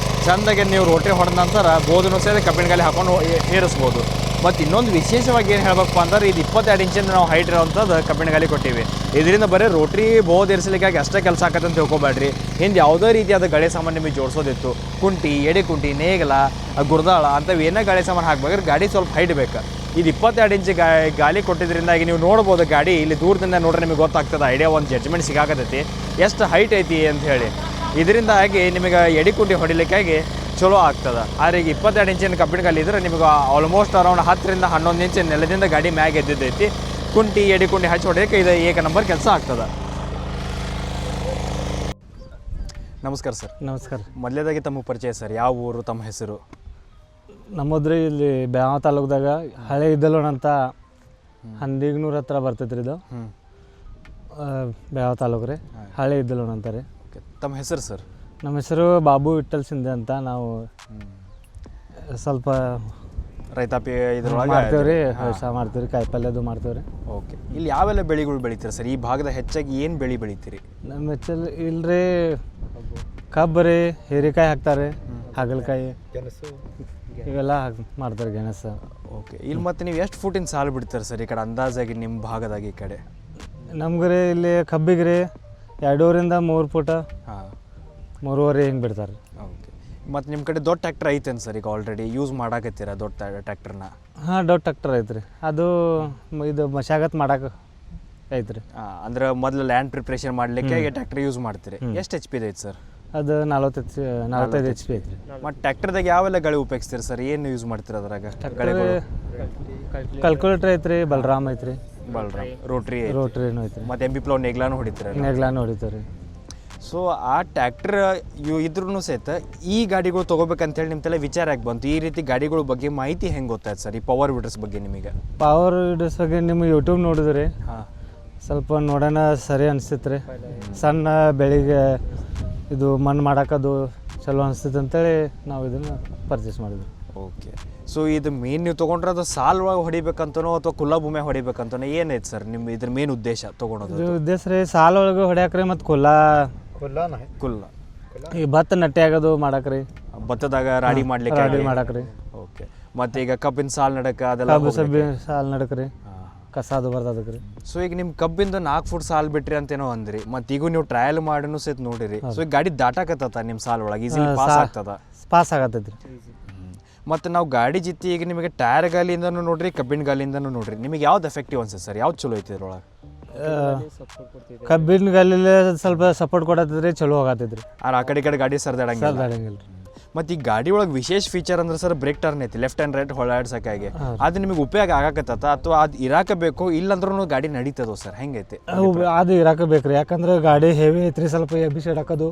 S1: ಚೆಂದಾಗಿ ನೀವು ರೋಟ್ರಿ ಹೊಡೆದ ನಂತರ ಬೋದನ್ನು ಸಹಿತ ಕಬ್ಬಿಣಗಲ್ಲಿ ಹಾಕೊಂಡು ಏರಿಸ್ಬೋದು. ಮತ್ತು ಇನ್ನೊಂದು ವಿಶೇಷವಾಗಿ ಏನು ಹೇಳ್ಬೇಕಪ್ಪ ಅಂದ್ರೆ ಇದು 22 ಇಂಚಿಂದ ನಾವು ಹೈಟ್ ಇರೋವಂಥದ್ದು ಕಬ್ಬಿಣಗಲ್ಲಿ ಕೊಟ್ಟಿವಿ. ಇದರಿಂದ ಬರೀ ರೋಟ್ರಿ ಬೋದ್ ಇರಿಸಲಿಕ್ಕಾಗಿ ಅಷ್ಟೇ ಕೆಲಸ ಆಕತ್ತೆ ಅಂತ ತಿಳ್ಕೊಬೇಡ್ರಿ. ಹಿಂದೆ ಯಾವುದೇ ರೀತಿಯಾದ ಗಾಳಿ ಸಾಮಾನು ನಿಮಗೆ ಜೋಡಿಸೋದಿತ್ತು, ಕುಂಟಿ, ಎಡೆ ಕುಂಟಿ, ನೇಗಲ, ಗುರ್ದಾಳ ಅಂಥವು ಏನೇ ಗಾಳಿ ಸಾಮಾನು ಹಾಕ್ಬೇಕಾದ್ರೆ ಗಾಡಿ ಸ್ವಲ್ಪ ಹೈಟ್ ಬೇಕು. ಇದು 22 ಇಂಚ್ ಗಾಳಿ ಕೊಟ್ಟಿದ್ರಿಂದಾಗಿ ನೀವು ನೋಡ್ಬೋದು ಗಾಡಿ ಇಲ್ಲಿ ದೂರದಿಂದ ನೋಡ್ರೆ ನಿಮಗೆ ಗೊತ್ತಾಗ್ತದೆ, ಐಡಿಯಾ ಒಂದು ಜಡ್ಜ್ಮೆಂಟ್ ಸಿಗಾಕತೈತಿ ಎಷ್ಟು ಹೈಟ್ ಐತಿ ಅಂತ ಹೇಳಿ. ಇದರಿಂದಾಗಿ ನಿಮಗೆ ಎಡೆ ಕುಂಟಿ ಹೊಡಿಲಿಕ್ಕಾಗಿ ಚಲೋ ಆಗ್ತದೆ. ಆದರೆ ಈಗ 22 ಇಂಚಿನ ಕಬ್ಬಿಣಗಲ್ಲಿ ಇದ್ರೆ ನಿಮಗೆ ಆಲ್ಮೋಸ್ಟ್ ಅರೌಂಡ್ 10 ರಿಂದ 11 ಇಂಚ್ ನೆಲದಿಂದ ಗಾಡಿ ಮ್ಯಾಗ ಎದ್ದಿದ್ದೈತಿ. ಕುಂಟಿ ಎಡೆ ಕುಂಟಿ ಹಚ್ಚಿ ಹೊಡೆಯೋಕ್ಕೆ ಇದು ಏಕ ನಂಬರ್ ಕೆಲಸ ಆಗ್ತದೆ. ನಮಸ್ಕಾರ ಸರ್.
S2: ನಮಸ್ಕಾರ.
S1: ಮೊದಲೇದಾಗಿ ತಮ್ಮ ಪರಿಚಯ ಸರ್, ಯಾವ ಊರು, ತಮ್ಮ ಹೆಸರು?
S2: ನಮ್ಮದ್ರಿ ಇಲ್ಲಿ ಬೆಳಗಾವಿ ತಾಲೂಕ್ದಾಗ ಹಳೆ ಇದ್ದಲೋಣ ಅಂತ ಹಂದಿಗ್ನೂರು ಹತ್ರ ಬರ್ತೈತ್ರಿ ಇದು. ಬೆಳಗಾವಿ ತಾಲೂಕು ರೀ, ಹಳೆ ಇದ್ದಲೋಣ ಅಂತಾರೆ.
S1: ತಮ್ಮ ಹೆಸರು ಸರ್?
S2: ನಮ್ಮ ಹೆಸರು ಬಾಬು ವಿಠಲ್ ಸಿಂಧೆ ಅಂತ. ನಾವು ಸ್ವಲ್ಪ
S1: ರೈತಾಪಿ ಇದ್ರೊಳಗೆ
S2: ಮಾಡ್ತೇವೆ ರೀ, ವ್ಯವಸಾಯ ಮಾಡ್ತೀವಿ ರೀ, ಕಾಯಿಪಲ್ಯದು ಮಾಡ್ತೇವೆ ರೀ.
S1: ಓಕೆ. ಇಲ್ಲಿ ಯಾವೆಲ್ಲ ಬೆಳೆಗಳು ಬೆಳಿತೀರಿ ಸರ್? ಈ ಭಾಗದ ಹೆಚ್ಚಾಗಿ ಏನು ಬೆಳೆ ಬೆಳಿತೀರಿ?
S2: ನಮ್ಮ ಹೆಚ್ಚಲ್ಲಿ ಇಲ್ರಿ ಕಬ್ಬು ರೀ, ಹೀರೆಕಾಯಿ ಹಾಕ್ತಾರೆ, ಹಾಗಲಕಾಯಿ, ಇವೆಲ್ಲ ಮಾಡ್ತಾರೆ, ಗೆಣಸು.
S1: ಓಕೆ. ಇಲ್ಲಿ ಮತ್ತು ನೀವು ಎಷ್ಟು ಫುಟಿನ ಸಾಲು ಬಿಡ್ತಾರೆ ಸರ್ ಈ ಕಡೆ ಅಂದಾಜಾಗಿ ನಿಮ್ಮ ಭಾಗದಾಗ? ಈ ಕಡೆ
S2: ನಮ್ಗೆ ರೀ ಇಲ್ಲಿ ಕಬ್ಬಿಗೆ ರೀ 2.5 ರಿಂದ 3 ಫುಟ,
S1: ಹಾಂ
S2: 3.5 ಹಿಂಗೆ ಬಿಡ್ತಾರೆ.
S1: ಓಕೆ. ಮತ್ತು ನಿಮ್ಮ ಕಡೆ ದೊಡ್ಡ ಟ್ಯಾಕ್ಟರ್ ಐತೇನು ಸರ್ ಈಗ ಆಲ್ರೆಡಿ ಯೂಸ್ ಮಾಡಾಕತ್ತೀರ ದೊಡ್ಡ ಟ್ಯಾಕ್ಟರ್ನ?
S2: ಹಾಂ, ದೊಡ್ಡ ಟ್ಯಾಕ್ಟರ್ ಐತ್ರಿ. ಅದು ಇದು ಮಶಾಗತ್ ಮಾಡಕ್ಕೆ ಐತ್ರಿ.
S1: ಅಂದ್ರೆ ಮೊದಲು ಲ್ಯಾಂಡ್ ಪ್ರಿಪ್ರೇಷನ್ ಮಾಡಲಿಕ್ಕೆ ಟ್ಯಾಕ್ಟರ್ ಯೂಸ್ ಮಾಡ್ತೀರಿ. ಎಷ್ಟು HP ಐತೆ ಸರ್?
S2: ಅದು 45 HP ಐತ್ರಿ.
S1: ಮತ್ತು ಟ್ಯಾಕ್ಟರ್ದಾಗ ಯಾವೆಲ್ಲ ಗಾಳಿ ಉಪಯೋಗಿಸ್ತೀರಿ ಸರ್? ಏನು ಯೂಸ್ ಮಾಡ್ತೀರಿ ಅದ್ರಾಗ?
S2: ಕಲ್ಕುಲೇಟರ್ ಐತ್ರಿ, ಬಲರಾಮ್ ಐತ್ರಿ, ರೋಟ್ರಿನೂ ಐತ್ರಿ,
S1: ಮತ್ತು MP ಪ್ಲೋ ನೇಗ್ಲಾನು ಹೊಡಿತೀರ?
S2: ನೇಗ್ಲಾನು ಹೊಡಿತೀವಿ ರೀ.
S1: ಸೊ ಆ ಟ್ಯಾಕ್ಟರ್ ಇದ್ರೂ ಸಹಿತ ಈ ಗಾಡಿಗಳು ತೊಗೋಬೇಕಂತೇಳಿ ನಿಮ್ಮ ತಲೆ ವಿಚಾರ ಯಾಕೆ ಬಂತು? ಈ ರೀತಿ ಗಾಡಿಗಳ ಬಗ್ಗೆ ಮಾಹಿತಿ ಹೆಂಗೆ ಗೊತ್ತಾಯ್ತು ಸರ್? ಈ ಪವರ್ ವಿಡರ್ಸ್ ಬಗ್ಗೆ ನಿಮಗೆ?
S2: ಪವರ್ ವಿಡರ್ಸ್ ಬಗ್ಗೆ ನಿಮ್ಮ ಯೂಟ್ಯೂಬ್ ನೋಡಿದ್ರಿ,
S1: ಹಾಂ,
S2: ಸ್ವಲ್ಪ ನೋಡೋಣ ಸರಿ ಅನಿಸ್ತಿತ್ತು ರೀ. ಸಣ್ಣ ಬೆಳಿಗ್ಗೆ ಇದು ಮಣ್ಣು ಮಾಡೋಕ್ಕದು ಚಲೋ ಅನಿಸ್ತೈತೆ ಅಂತೇಳಿ ನಾವು ಇದನ್ನು ಪರ್ಚೇಸ್ ಮಾಡಿದ್ವಿ.
S1: ಓಕೆ. ಸೊ ಇದು ಮೇನ್ ನೀವು ತೊಗೊಂಡ್ರೆ ಅದು ಸಾಲ್ ಒಳಗೆ ಹೊಡಿಬೇಕಂತನೋ ಅಥವಾ ಕುಲ್ಲ ಭೂಮಿ ಹೊಡಿಬೇಕಂತನೋ ಏನೈತೆ ಸರ್ ನಿಮ್ಮ ಇದ್ರ ಮೇನ್ ಉದ್ದೇಶ ತೊಗೊಳೋದು?
S2: ಇದು ಉದ್ದೇಶ ರೀ ಸಾಲ ಒಳಗೆ ಹೊಡ್ಯಾಕ್ರಿ, ಮತ್ತು ಕುಲ್ಲ ಈ ಭತ್ತ ನಟ್ಟಿ ಆಗೋದು ಮಾಡಕ್ರಿ,
S1: ಭತ್ತದಾಗ ರಾಡಿ
S2: ಮಾಡಕ್ರಿ.
S1: ಓಕೆ. ಮತ್ತು ಈಗ ಕಬ್ಬಿನ ಸಾಲ್ ನಡಕ ಅದೆಲ್ಲ
S2: ಸಾಲ್ ನಡಕ್ರಿ, ಕಸ ಅದು ಬರ್ತದಕ್ರಿ.
S1: ಸೊ ಈಗ ನಿಮ್ಮ ಕಬ್ಬಿಂದ 4 ಫುಟ್ ಸಾಲ್ ಬಿಟ್ರಿ ಅಂತೇನೋ ಅಂದ್ರಿ, ಮತ್ತು ಈಗ ನೀವು ಟ್ರಯಲ್ ಮಾಡಿನೂ ಸಹಿತ ನೋಡಿರಿ. ಸೊ ಈಗ ಗಾಡಿ ದಾಟಾಕತ್ತ ನಿಮ್ಮ ಸಾಲ್ ಒಳಗೆ ಈಸಿಲಿ
S2: ಪಾಸ್ ಆಗತ್ತೈತ್ರಿ.
S1: ಮತ್ತು ನಾವು ಗಾಡಿ ಜಿತ್ತಿ ಈಗ ನಿಮಗೆ ಟೈರ್ ಗಾಲಿಂದನೂ ನೋಡ್ರಿ, ಕಬ್ಬಿನ ಗಾಲಿಂದನೂ ನೋಡ್ರಿ, ನಿಮಗೆ ಯಾವ್ದು ಎಫೆಕ್ಟಿವ್ ಅನ್ಸುತ್ತೆ ಸರ್? ಯಾವ್ದು ಚಲೋ ಐತಿ ಇದ್ರೊಳಗೆ?
S2: ಕಬ್ಬಿನ ಗಾಲಿಲೇ ಸ್ವಲ್ಪ ಸಪೋರ್ಟ್ ಕೊಡತ್ತದ್ರಿ, ಚಲೋ ಆಗತ್ತೈತ್ರಿ.
S1: ಆ ಕಡೆ ಈ ಕಡೆ ಗಾಡಿ
S2: ಸರ್ದಾಡಂಗಿಲ್ಲ.
S1: ಮತ್ತು ಈ ಗಾಡಿ ಒಳಗೆ ವಿಶೇಷ ಫೀಚರ್ ಅಂದ್ರೆ ಸರ್ ಬ್ರೇಕ್ ಟರ್ನ್ ಐತಿ, ಲೆಫ್ಟ್ ಆ್ಯಂಡ್ ರೈಟ್ ಹೊಳಾಡ್ಸೋಕ್ಕಾಗಿ. ಅದು ನಿಮಗೆ ಉಪಯೋಗ ಆಗಾಕತ್ತ ಅಥವಾ ಅದು ಇರಾಕಬೇಕು, ಇಲ್ಲಾಂದ್ರೂ ಗಾಡಿ ನಡೀತದೋ ಸರ್? ಹೆಂಗೈತಿ
S2: ಅದು ಇರಾಕಬೇಕ್ರಿ, ಯಾಕಂದ್ರೆ ಗಾಡಿ ಹೆವಿ ಐತ್ರಿ, ಸ್ವಲ್ಪ ಹೆವಿ ಸೈಡ್ ಹಾಕೋದು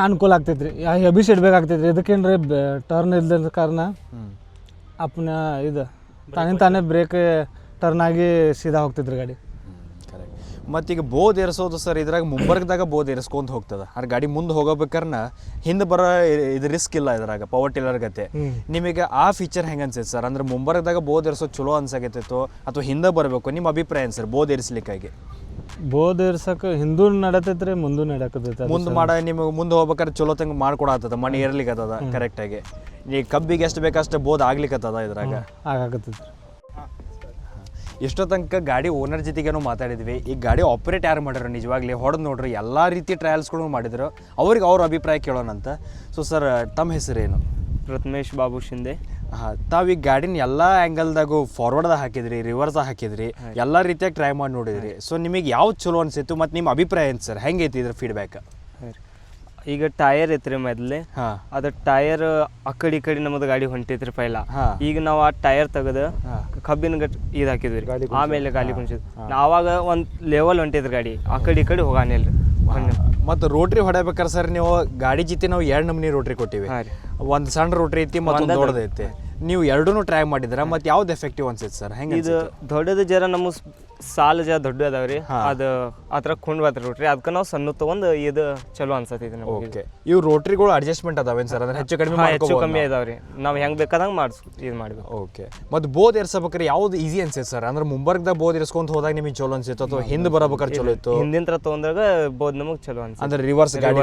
S2: ಅನುಕೂಲ ಆಗ್ತೈತ್ರಿ. ಹೆವಿ ಸೈಡ್ ಬೇಕಾಗ್ತೈತ್ರಿ. ಇದಕ್ಕೇನ್ರಿ ಟರ್ನ್ ಇಲ್ದ ಕಾರಣ ಅಪ್ಪನ ಇದು ತಾನೇ ಬ್ರೇಕ್ ಟರ್ನ್ ಆಗಿ ಸೀದಾ ಹೋಗ್ತೈತ್ರಿ ಗಾಡಿ.
S1: ಕರೆಕ್ಟ್. ಮತ್ತೀಗ ಬೋದ್ ಏರಿಸೋದು ಸರ್, ಇದ್ರಾಗ ಮುಂಬರ್ಗದಾಗ ಬೋದ್ ಏರಿಸ್ಕೊಂತ ಹೋಗ್ತದೆ. ಆ ಗಾಡಿ ಮುಂದೆ ಹೋಗೋಬೇಕಾರ್ನ ಹಿಂದೆ ಬರೋ ಇದು ರಿಸ್ಕ್ ಇಲ್ಲ ಇದ್ರಾಗ, ಪವರ್ ಟಿಲ್ಲರ್ ಗತೆ. ನಿಮಗೆ ಆ ಫೀಚರ್ ಹೆಂಗೆ ಅನ್ಸೈತೆ ಸರ್? ಅಂದ್ರೆ ಮುಂಬರ್ಗದಾಗ ಬೋದ್ ಏರಿಸೋದು ಚಲೋ ಅನ್ಸಾಕೈತೈತೋ ಅಥವಾ ಹಿಂದೆ ಬರಬೇಕು? ನಿಮ್ಮ ಅಭಿಪ್ರಾಯ ಏನು ಸರ್ ಬೋದ್ ಏರಿಸ್ಲಿಕ್ಕಾಗಿ?
S2: ಬೋದ್ ಏರ್ಸಕ್ಕೆ ಹಿಂದೂ ನಡತೈತ್ರಿ, ಮುಂದೂ ನಡಕತೈತೆ.
S1: ಮುಂದೆ ನಿಮಗೆ ಮುಂದೆ ಹೋಗ್ಬೇಕಾದ್ರೆ ಚಲೋ ತಂಗ ಮಾಡ್ಕೊಡತ್ತದ, ಮಣ್ಣು ಏರ್ಲಿಕ್ಕತ್ತದ ಕರೆಕ್ಟಾಗಿ. ಈ ಕಬ್ಬಿಗೆ ಎಷ್ಟು ಬೇಕಷ್ಟು ಬೋದ್ ಆಗ್ಲಿಕ್ಕತ್ತದ ಇದ್ರಾಗ?
S2: ಆಗಾಕತ್ತೈತ್ರಿ.
S1: ಎಷ್ಟೋ ತನಕ ಗಾಡಿ ಓನರ್ ಜೊತೆಗೇನೋ ಮಾತಾಡಿದ್ವಿ. ಈ ಗಾಡಿ ಆಪ್ರೇಟ್ ಯಾರು ಮಾಡಿದ್ರು ನಿಜವಾಗ್ಲಿ ಹೊಡೆದು ನೋಡ್ರಿ, ಎಲ್ಲ ರೀತಿ ಟ್ರಯಲ್ಸ್ಗಳು ಮಾಡಿದ್ರು, ಅವ್ರಿಗೆ ಅವ್ರ ಅಭಿಪ್ರಾಯ ಕೇಳೋಣಂತ. ಸೊ ಸರ್, ತಮ್ಮ ಹೆಸರೇನು?
S3: ಪ್ರಥಮೇಶ್ ಬಾಬು ಶಿಂದೆ.
S1: ಹಾಂ, ತಾವು ಈ ಗಾಡಿನ ಎಲ್ಲ ಆ್ಯಂಗಲ್ದಾಗೂ ಫಾರ್ವರ್ಡ್ದಾಗ ಹಾಕಿದ್ರಿ, ರಿವರ್ಸ್ದಾಗ ಹಾಕಿದ್ರಿ, ಎಲ್ಲ ರೀತಿಯಾಗಿ ಟ್ರೈ ಮಾಡಿ ನೋಡಿದ್ರಿ. ಸೊ ನಿಮಗೆ ಯಾವ್ದು ಚಲೋ ಅನಿಸಿತ್ತು ಮತ್ತು ನಿಮ್ಮ ಅಭಿಪ್ರಾಯ ಏನು ಸರ್, ಹೆಂಗೆ ಐತಿ ಇದ್ರ ಫೀಡ್ಬ್ಯಾಕ್?
S3: ಈಗ ಟೈರ್ ಐತ್ರಿ ಮೊದ್ಲೆ,
S1: ಹಾಂ,
S3: ಅದ ಟೈರ್ ಆ ಕಡೆ ಈ ಕಡೆ ನಮ್ಮದು ಗಾಡಿ ಹೊಂಟೈತ್ರಿ ಪೈಲ. ಈಗ ನಾವು ಆ ಟೈರ್ ತೆಗೆದು ಕಬ್ಬಿನ ಇದು ಹಾಕಿದ್ವಿ, ಆಮೇಲೆ ಗಾಡಿ ಕುಣಿಸಿದ್ವಿ. ಆವಾಗ ಒಂದು ಲೆವೆಲ್ ಹೊಂಟೈತ್ರಿ ಗಾಡಿ, ಆ ಕಡೆ ಈ ಕಡೆ ಹೋಗಾನಿಲ್ರಿ.
S1: ಮತ್ತು ರೋಟ್ರಿ ಹೊಡೆಬೇಕಾರೆ ಸರ್ ನೀವು ಗಾಡಿ ಜೊತೆ ನಾವು 2 ನಮೂನಿ ರೋಟ್ರಿ ಕೊಟ್ಟಿವಿ. ಒಂದು ಸಣ್ಣ ರೋಟ್ರಿ ಐತಿ ಮತ್ತೊಂದು ದೊಡ್ಡದೈತಿ. ನೀವು ಎರಡೂ ಟ್ರೈ ಮಾಡಿದ್ರ, ಮತ್ತು ಯಾವ್ದು ಎಫೆಕ್ಟಿವ್ ಅನ್ಸೈತೆ ಸರ್? ಹೆಂಗೆ
S3: ಇದು ದೊಡ್ಡದು ಜರ ನಮ್ಮ ಸಾಲ ಜರ ದೊಡ್ಡ ಅದಾವ್ರಿ, ಅದು ಆ ಥರ ಕೊಂಡು ಬರ್ತಾರೆ ರೋಟ್ರಿ, ಅದಕ್ಕೆ ನಾವು ಸಣ್ಣ ತೊಗೊಂಡು ಇದು ಚಲೋ ಅನ್ಸತ್ತೈತಿ ನಮಗೆ.
S1: ಓಕೆ, ಇವು ರೋಟ್ರಿಗಳು ಅಡ್ಜಸ್ಟ್ಮೆಂಟ್ ಅದಾವೇನು ಸರ್? ಅಂದ್ರೆ ಹೆಚ್ಚು ಕಡಿಮೆ
S3: ಹೆಚ್ಚು ಕಮ್ಮಿ ಅದಾವ್ರಿ, ನಾವು ಹೆಂಗೆ ಬೇಕಾದಂಗೆ ಇದು ಮಾಡಬೇಕು.
S1: ಓಕೆ, ಮತ್ತು ಬೋದ್ ಇರ್ಸಬೇಕಾರೆ ಯಾವ್ದು ಈಸಿ ಅನ್ಸೈತೆ ಸರ್? ಅಂದ್ರೆ ಮುಂಬರ್ಗದಾಗ ಬೋದ್ ಇರ್ಸ್ಕೊಂತ ಹೋದಾಗ ನಿಮಗೆ ಚಲೋ ಅನ್ಸಿತ್ತು, ಅಥವಾ ಹಿಂದೆ ಬರಬೇಕಾದ್ರೆ ಚಲೋ ಇತ್ತು?
S3: ಹಿಂದಿನ ಥರ ತೊಗೊಂಡಾಗ ಬೋದ್ ನಮಗೆ ಚಲೋ ಅನ್ಸುತ್ತೆ.
S1: ಅಂದ್ರೆ ರಿವರ್ಸ್ ಗಾಡಿ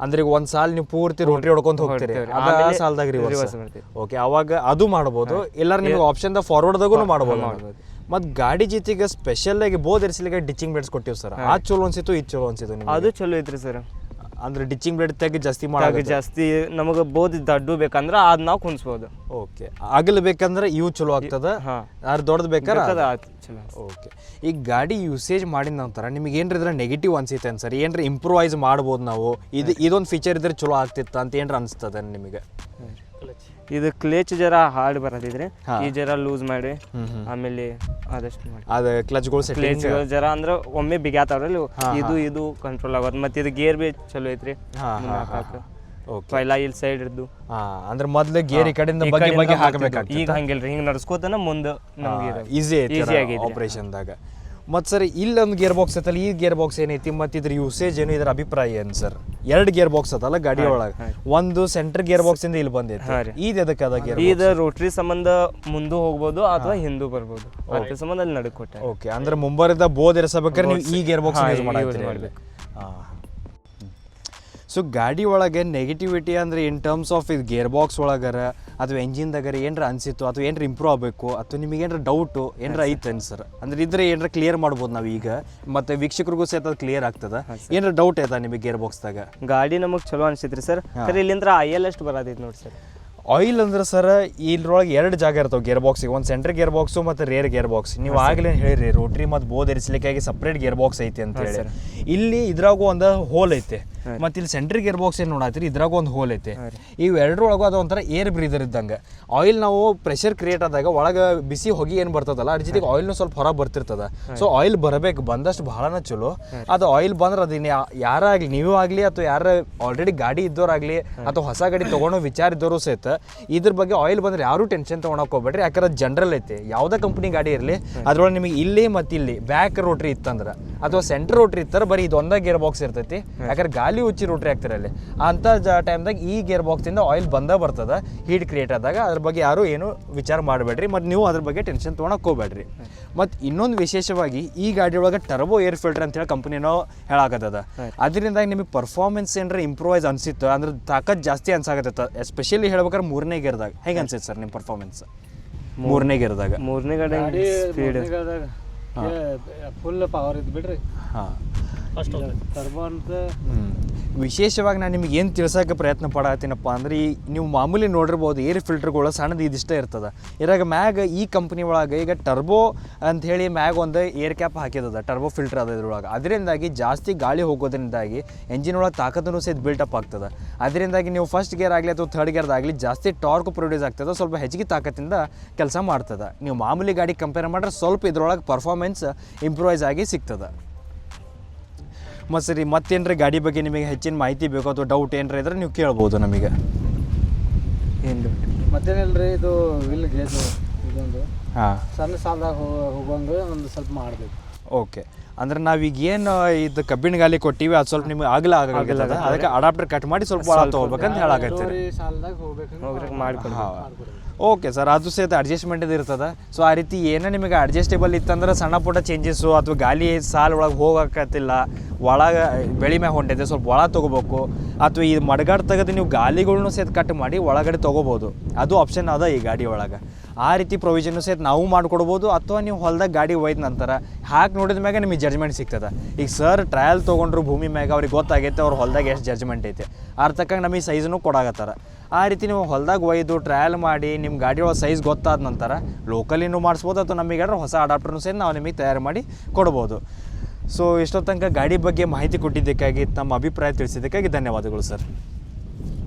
S1: ಅಂದ್ರೆ ಈಗ ಒಂದು ಸಾಲ ನೀವು ಪೂರ್ತಿ ರೋಟ್ರಿ ಹೊಡ್ಕೊಂತ ಹೋಗ್ತೀರಿ, ಅದ ಸಾಲದಾಗ ರಿವರ್ಸ್. ಓಕೆ, ಅವಾಗ ಅದು ಮಾಡ್ಬೋದು. ಎಲ್ಲಾರು ನಿಮಗೆ ಆಪ್ಷನ್ ಫಾರ್ವರ್ಡ್ದಾಗೂ ಮಾಡ್ಬೋದು. ಮತ್ತು ಗಾಡಿ ಜೊತೆಗೆ ಸ್ಪೆಷಲ್ ಆಗಿ ಬೋದ್ ಇರ್ಸಲಿಕ್ಕೆ ಡಿಚಿಂಗ್ ಬ್ಲೇಡ್ಸ್ ಕೊಟ್ಟಿವಿ ಸರ್, ಅದು ಚಲೋ ಅನ್ಸಿತ್ತು, ಇದು ಚಲೋ ಅನ್ಸಿತ್ತು ನಿಮಗೆ?
S3: ಅದು ಚಲೋ ಐತ್ರಿ ಸರ್.
S1: ಅಂದ್ರೆ ಡಿಚಿಂಗ್ ಬ್ಲೇಡ್ ತೆಗಿ ಜಾಸ್ತಿ ಮಾಡೋದು
S3: ಜಾಸ್ತಿ ನಮಗೆ ಬೋದ್ ದಡ್ಡು ಬೇಕಂದ್ರೆ ಅದ್ ನಾವು ಕುಣಿಸ್ಬೋದು.
S1: ಓಕೆ, ಆಗಲ್ ಬೇಕಂದ್ರೆ ಇವು ಚಲೋ ಆಗ್ತದ, ದೊಡ್ಡದು ಬೇಕಾದ್ರೆ
S3: ಚಲೋ.
S1: ಓಕೆ, ಈಗ ಗಾಡಿ ಯೂಸೇಜ್ ಮಾಡಿದ ನಂತರ ನಿಮಗೆ ಏನ್ರ ಇದ್ರ ನೆಗೆಟಿವ್ ಅನ್ಸೈತೆ ಸರ್? ಏನ್ರ ಇಂಪ್ರೂವೈಸ್ ಮಾಡ್ಬೋದು ನಾವು, ಇದೊಂದು ಫೀಚರ್ ಇದ್ರೆ ಚಲೋ ಆಗ್ತಿತ್ತ ಅಂತ ಏನ್ರ ಅನ್ಸ್ತದ ನಿಮಗೆ?
S3: ಇದು ಕ್ಲೇಚ್ ಜರ ಹಾರ್ಡ್ ಬರದಿದ್ರೆ ಈ ಜರ ಲೂಸ್ ಮಾಡಿ ಆಮೇಲೆ ಆದಷ್ಟು ಮಾಡಿ
S1: ಅದು ಕ್ಲಚ್ಗಳು
S3: ಕ್ಲೇಚ್ ಜರ ಅಂದ್ರೆ ಒಮ್ಮೆ ಬಿಗ್ಯಾತಾವ್ರಲ್ಲ, ಇದು ಕಂಟ್ರೋಲ್ ಆಗೋದು. ಮತ್ತೆ ಇದು ಗೇರ್ ಬಿ ಚಲೋ ಐತ್ರಿ, ಪೈಲಾ ಇಲ್ಲಿ ಸೈಡ್ ಇದ್ದು.
S1: ಅಂದ್ರೆ ಮೊದ್ಲು ಗೇರ್ ಈ ಕಡೆಯಿಂದ ಬಗ್ಗೆ ಹಾಕಬೇಕಾಗ್ತದೆ.
S3: ಈಗ ಹಂಗಿಲ್ರಿ, ಹಿಂಗೆ ನಡ್ಸ್ಕೋತಾನ ಮುಂದೆ ನಮ್ಗೆ
S1: ಈಸಿ ಐತಿ ಆಪರೇಷನ್ದಾಗ. ಮತ್ತು ಸರ್ ಇಲ್ಲೊಂದು ಗೇರ್ ಬಾಕ್ಸ್ ಐತಲ್ಲ, ಈ ಗೇರ್ ಬಾಕ್ಸ್ ಏನೈತಿ ಮತ್ತು ಇದ್ರ ಯೂಸೇಜ್ ಏನು, ಇದರ ಅಭಿಪ್ರಾಯ ಏನು ಸರ್? 2 ಗೇರ್ ಬಾಕ್ಸ್ ಅದಲ್ಲ ಗಾಡಿ ಒಳಗೆ, ಒಂದು ಸೆಂಟ್ರ್ ಗೇರ್ ಬಾಕ್ಸ್ ಇಂದ ಇಲ್ಲಿ ಬಂದೈತಿ. ಇದು ಎದಕ್ಕೆ ಅದ ಗೇರ್?
S3: ಇದು ರೋಟ್ರಿ ಸಂಬಂಧ ಮುಂದೆ ಹೋಗ್ಬೋದು ಅಥವಾ ಹಿಂದೂ ಬರ್ಬೋದು, ಅದ್ರ ಸಂಬಂಧ ಅಲ್ಲಿ ನಡುಕ್ ಕೊಟ್ಟೆ.
S1: ಓಕೆ, ಅಂದ್ರೆ ಮುಂಬರಿಂದ ಬೋದ್ ಇರಿಸಬೇಕಾದ್ರೆ ನೀವು ಈ ಗೇರ್ ಬಾಕ್ಸ್ ಯೂಸ್ ಮಾಡಬೇಕು. ಸೊ ಗಾಡಿ ಒಳಗೆ ನೆಗೆಟಿವಿಟಿ ಅಂದರೆ ಇನ್ ಟರ್ಮ್ಸ್ ಆಫ್ ಇದು ಗೇರ್ ಬಾಕ್ಸ್ ಒಳಗಾರ ಅಥವಾ ಎಂಜಿನ್ದಾಗಾರ ಏನರ ಅನಿಸಿತ್ತು, ಅಥವಾ ಏನರ ಇಂಪ್ರೂವ್ ಆಗಬೇಕು, ಅಥವಾ ನಿಮಗೆ ಏನರ ಡೌಟು ಏನರ ಐತೇನು ಸರ್? ಅಂದ್ರೆ ಇದ್ರೆ ಏನರ ಕ್ಲಿಯರ್ ಮಾಡ್ಬೋದು ನಾವು ಈಗ, ಮತ್ತು ವೀಕ್ಷಕರಿಗೂ ಸಹಿತ ಅದು ಕ್ಲಿಯರ್ ಆಗ್ತದೆ. ಏನರ ಡೌಟ್ ಐತಾ ನಿಮಗೆ ಗೇರ್ ಬಾಕ್ಸ್ದಾಗ?
S3: ಗಾಡಿ ನಮಗೆ ಚಲೋ ಅನ್ಸಿತ್ರಿ ಸರ್. ಇಲ್ಲಿಂದ IL ಎಷ್ಟು ಬರತೈತಿ ನೋಡಿ ಸರ್.
S1: ಆಯಿಲ್ ಅಂದ್ರೆ ಸರ್ ಇದ್ರೊಳಗೆ 2 ಜಾಗ ಇರ್ತಾವೆ ಗೇರ್ ಬಾಕ್ಸಿಗೆ, ಒಂದು ಸೆಂಟ್ರ್ ಗೇರ್ ಬಾಕ್ಸು ಮತ್ತು ರೇರ್ ಗೇರ್ ಬಾಕ್ಸ್. ನೀವು ಆಗಲೇ ಹೇಳಿರಿ ರೋಟ್ರಿ ಮತ್ತು ಬೋದ್ ಇರಿಸಲಿಕ್ಕಾಗಿ ಸಪ್ರೇಟ್ ಗೇರ್ ಬಾಕ್ಸ್ ಐತಿ ಅಂತ ಹೇಳಿ. ಇಲ್ಲಿ ಇದ್ರಾಗೂ ಒಂದು ಹೋಲ್ ಐತೆ, ಮತ್ತು ಇಲ್ಲಿ ಸೆಂಟ್ರ್ ಗೇರ್ ಬಾಕ್ಸ್ ಏನು ನೋಡತ್ತೀರಿ ಇದ್ರಾಗೂ ಒಂದು ಹೋಲ್ ಐತೆ. ಇವು ಎರಡರೊಳಗೂ ಅದು ಒಂಥರ ಏರ್ ಬ್ರೀದರ್ ಇದ್ದಂಗೆ. ಆಯಿಲ್ ನಾವು ಪ್ರೆಷರ್ ಕ್ರಿಯೇಟ್ ಆದಾಗ ಒಳಗೆ ಬಿಸಿ ಹೊಗೆ ಏನು ಬರ್ತದಲ್ಲ, ಅದ್ರ ಜೊತೆಗೆ ಆಯಿಲ್ನು ಸ್ವಲ್ಪ ಹೊರಗೆ ಬರ್ತಿರ್ತದೆ. ಸೊ ಆಯಿಲ್ ಬರಬೇಕು, ಬಂದಷ್ಟು ಬಹಳನ ಚಲೋ. ಅದು ಆಯಿಲ್ ಬಂದ್ರೆ ಅದನ್ನ ಯಾರಾಗಲಿ, ನೀವೂ ಆಗಲಿ ಅಥವಾ ಯಾರು ಆಲ್ರೆಡಿ ಗಾಡಿ ಇದ್ದವರಾಗಲಿ ಅಥವಾ ಹೊಸ ಗಾಡಿ ತೊಗೊಳೋ ವಿಚಾರ ಇದ್ದವರು ಸಹಿತ ಇದ್ರ ಬಗ್ಗೆ ಆಯಿಲ್ ಬಂದ್ರೆ ಯಾರು ಟೆನ್ಷನ್ ತೊಗೊಳಕ್ ಹೋಗ್ಬೇಡ್ರಿ. ಯಾಕಂದ್ರೆ ಜನರಲ್ ಐತೆ, ಯಾವುದೇ ಕಂಪ್ನಿ ಗಾಡಿ ಇರಲಿ ಅದ್ರೊಳಗೆ ನಿಮಗೆ ಇಲ್ಲಿ ಮತ್ತು ಇಲ್ಲಿ ಬ್ಯಾಕ್ ರೋಟ್ರಿ ಇತ್ತಂದ್ರೆ ಅಥವಾ ಸೆಂಟ್ರ್ ರೋಟ್ರಿ ಇತ್ತಾರೆ ಬರೀ ಇದು ಒಂದೇ ಗೇರ್ ಬಾಕ್ಸ್ ಇರ್ತೈತಿ. ಯಾಕಂದ್ರೆ ಗಾಲಿ ಉಚ್ಚಿ ರೋಟ್ರಿ ಆಗ್ತಾರೆ ಅಲ್ಲಿ, ಅಂಥ ಟೈಮ್ದಾಗ ಈ ಗೇರ್ ಬಾಕ್ಸಿಂದ ಆಯಿಲ್ ಬಂದೇ ಬರ್ತದೆ ಹೀಟ್ ಕ್ರಿಯೇಟ್ ಆದಾಗ. ಅದ್ರ ಬಗ್ಗೆ ಯಾರು ಏನು ವಿಚಾರ ಮಾಡಬೇಡ್ರಿ, ಮತ್ತು ನೀವು ಅದ್ರ ಬಗ್ಗೆ ಟೆನ್ಷನ್ ತೊಗೊಳಕ್ ಹೋಗ್ಬೇಡ್ರಿ. ಮತ್ತು ಇನ್ನೊಂದು ವಿಶೇಷವಾಗಿ ಈ ಗಾಡಿ ಒಳಗೆ ಟರ್ಬೋ ಏರ್ ಫಿಲ್ಟರ್ ಅಂತೇಳಿ ಕಂಪ್ನಿನೋ ಹೇಳಾಕತ್ತದ. ಅದರಿಂದ ನಿಮಗೆ ಪರ್ಫಾರ್ಮೆನ್ಸ್ ಏನಾರ ಇಂಪ್ರೂವೈಸ್ ಅನ್ಸಿತ್ತು ಅಂದ್ರೆ ತಾಕತ್ ಜಾಸ್ತಿ ಅನ್ಸಾಕತ್ತ. ಎಸ್ಪೆಷಲಿ ಹೇಳ್ಬೇಕಾದ್ರೆ 3ನೇ ಗೇರ್ದಾಗ ಹೇಗೆ ಅನ್ಸೈತೆ ಸರ್ ನಿಮ್ಮ ಪರ್ಫಾರ್ಮೆನ್ಸ್? 3ನೇ ಗೇರ್ದಾಗ
S3: ಗಾಡಿ ಸ್ಪೀಡ್
S2: ಫುಲ್ ಪವರ್ ಇದ್ದು ಬಿಡ್ರಿ.
S1: ಹಾಂ,
S2: ಟರ್ಬೋ ಅಂತ
S1: ವಿಶೇಷವಾಗಿ ನಾನು ನಿಮ್ಗೆ ಏನು ತಿಳ್ಸೋಕೆ ಪ್ರಯತ್ನ ಪಡತ್ತೀನಪ್ಪ ಅಂದ್ರೆ, ಈ ನೀವು ಮಾಮೂಲಿ ನೋಡಿರ್ಬೋದು ಏರ್ ಫಿಲ್ಟರ್ಗಳು ಸಣ್ಣದು ಇದಿಷ್ಟೇ ಇರ್ತದೆ. ಇರಾಗ ಮ್ಯಾಗ ಈ ಕಂಪ್ನಿ ಒಳಗೆ ಈಗ ಟರ್ಬೋ ಅಂಥೇಳಿ ಮ್ಯಾಗ ಒಂದು ಏರ್ ಕ್ಯಾಪ್ ಹಾಕಿದದ, ಟರ್ಬೋ ಫಿಲ್ಟರ್ ಅದ ಇದ್ರೊಳಗೆ. ಅದರಿಂದಾಗಿ ಜಾಸ್ತಿ ಗಾಳಿ ಹೋಗೋದ್ರಿಂದಾಗಿ ಎಂಜಿನ್ ಒಳಗೆ ತಾಕತ್ತೂ ಸಹಿತ ಬಿಲ್ಟಪ್ ಆಗ್ತದೆ. ಅದರಿಂದಾಗಿ ನೀವು ಫಸ್ಟ್ ಗೇರ್ ಆಗಲಿ ಅಥವಾ ಥರ್ಡ್ ಗೇರ್ದಾಗಲಿ ಜಾಸ್ತಿ ಟಾರ್ಕ್ ಪ್ರೊಡ್ಯೂಸ್ ಆಗ್ತದೆ, ಸ್ವಲ್ಪ ಹೆಚ್ಚಿಗೆ ತಾಕತ್ತಿಂದ ಕೆಲಸ ಮಾಡ್ತದೆ. ನೀವು ಮಾಮೂಲಿ ಗಾಡಿ ಕಂಪೇರ್ ಮಾಡಿದ್ರೆ ಸ್ವಲ್ಪ ಇದ್ರೊಳಗೆ ಪರ್ಫಾರ್ಮೆನ್ಸ್ ಇಂಪ್ರೂವೈಸ್ ಆಗಿ ಸಿಗ್ತದೆ. ಮತ್ತು ಸರಿ, ಮತ್ತೇನ್ರಿ ಗಾಡಿ ಬಗ್ಗೆ ನಿಮಗೆ ಹೆಚ್ಚಿನ ಮಾಹಿತಿ ಬೇಕು ಅಥವಾ ಡೌಟ್ ಏನಾರ ಇದ್ರೆ ನೀವು ಕೇಳ್ಬೋದು ನಮಗೆ.
S3: ಏನು
S2: ಮತ್ತೇನಿಲ್ರಿ, ಇದು ವಿಲ್ ಗೇಜ್ ಇದೊಂದು
S1: ಹಾಂ
S2: ಸಣ್ಣ ಸಾಲದಾಗ ಹೋಗಂಗೆ ಒಂದು ಸ್ವಲ್ಪ ಮಾಡಬೇಕು.
S1: ಓಕೆ, ಅಂದ್ರೆ ನಾವೀಗ ಏನು ಇದು ಕಬ್ಬಿಣ ಗಾಲಿ ಕೊಟ್ಟಿವಿ ಅದು ಸ್ವಲ್ಪ ನಿಮಗೆ ಆಗಲ್ಲ, ಅದಕ್ಕೆ ಅಡಾಪ್ಟರ್ ಕಟ್ ಮಾಡಿ ಸ್ವಲ್ಪ ಭಾಳ ತೊಗೋಬೇಕಂತ ಹೇಳಾಕತ್ತೀರಿ.
S2: ಸಾಲದಾಗ ಹೋಗ್ಬೇಕು
S3: ಮಾಡ್ಕೊಂಡು.
S1: ಓಕೆ ಸರ್, ಅದು ಸಹಿತ ಅಡ್ಜಸ್ಟ್ಮೆಂಟ್ ಇರ್ತದೆ. ಸೊ ಆ ರೀತಿ ಏನೋ ನಿಮಗೆ ಅಡ್ಜಸ್ಟೇಬಲ್ ಇತ್ತಂದ್ರೆ ಸಣ್ಣ ಪುಟ್ಟ ಚೇಂಜಸ್ಸು ಅಥವಾ ಗಾಲಿ ಸಾಲ ಒಳಗೆ ಹೋಗಕತ್ತಿಲ್ಲ, ಒಳಗೆ ಬೆಳಿ ಮ್ಯಾಗ ಹೊಂಟೈತೆ ಸ್ವಲ್ಪ ಒಳಗೆ ತೊಗೋಬೇಕು, ಅಥವಾ ಈ ಮಡ್ಗಾಡ್ ತೆಗೆದು ನೀವು ಗಾಲಿಗಳ್ನು ಸಹಿತ ಕಟ್ ಮಾಡಿ ಒಳಗಡೆ ತೊಗೋಬೋದು. ಅದು ಆಪ್ಷನ್ ಅದ ಈ ಗಾಡಿ ಒಳಗೆ. ಆ ರೀತಿ ಪ್ರೊವಿಷನ್ನು ಸಹಿತ ನಾವು ಮಾಡಿಕೊಡ್ಬೋದು. ಅಥವಾ ನೀವು ಹೊಲ್ದಾಗ ಗಾಡಿ ಒಯ್ದ ನಂತರ ಹಾಕಿ ನೋಡಿದ ಮ್ಯಾಗ ನಿಮಗೆ ಜಡ್ಜ್ಮೆಂಟ್ ಸಿಗ್ತದೆ. ಈಗ ಸರ್ ಟ್ರಯಲ್ ತೊಗೊಂಡ್ರು ಭೂಮಿ ಮ್ಯಾಗ ಅವ್ರಿಗೆ ಗೊತ್ತಾಗೈತೆ ಅವ್ರ ಹೊಲ್ದಾಗ ಎಷ್ಟು ಜಡ್ಜ್ಮೆಂಟ್ ಐತೆ, ಅರ್ಥಕ್ಕಂಗೆ ನಮಗೆ ಸೈಜನ್ನು ಕೊಡಾಕತ್ತಾರ. ಆ ರೀತಿ ನೀವು ಹೊಲ್ದಾಗ ಒಯ್ದು ಟ್ರಯಲ್ ಮಾಡಿ ನಿಮ್ಮ ಗಾಡಿ ಒಳಗೆ ಸೈಜ್ ಗೊತ್ತಾದ ನಂತರ ಲೋಕಲಿನೂ ಮಾಡಿಸ್ಬೋದು ಅಥವಾ ನಮಗೆ ಹೊಸ ಅಡಾಪ್ಟರ್ನು ಸಹ ನಾವು ನಿಮಗೆ ತಯಾರು ಮಾಡಿ ಕೊಡ್ಬೋದು. ಸೊ ಇಷ್ಟೊತ್ತು ತನಕ ಗಾಡಿ ಬಗ್ಗೆ ಮಾಹಿತಿ ಕೊಟ್ಟಿದ್ದಕ್ಕಾಗಿ ತಮ್ಮ ಅಭಿಪ್ರಾಯ ತಿಳಿಸಿದ್ದಕ್ಕಾಗಿ ಧನ್ಯವಾದಗಳು ಸರ್.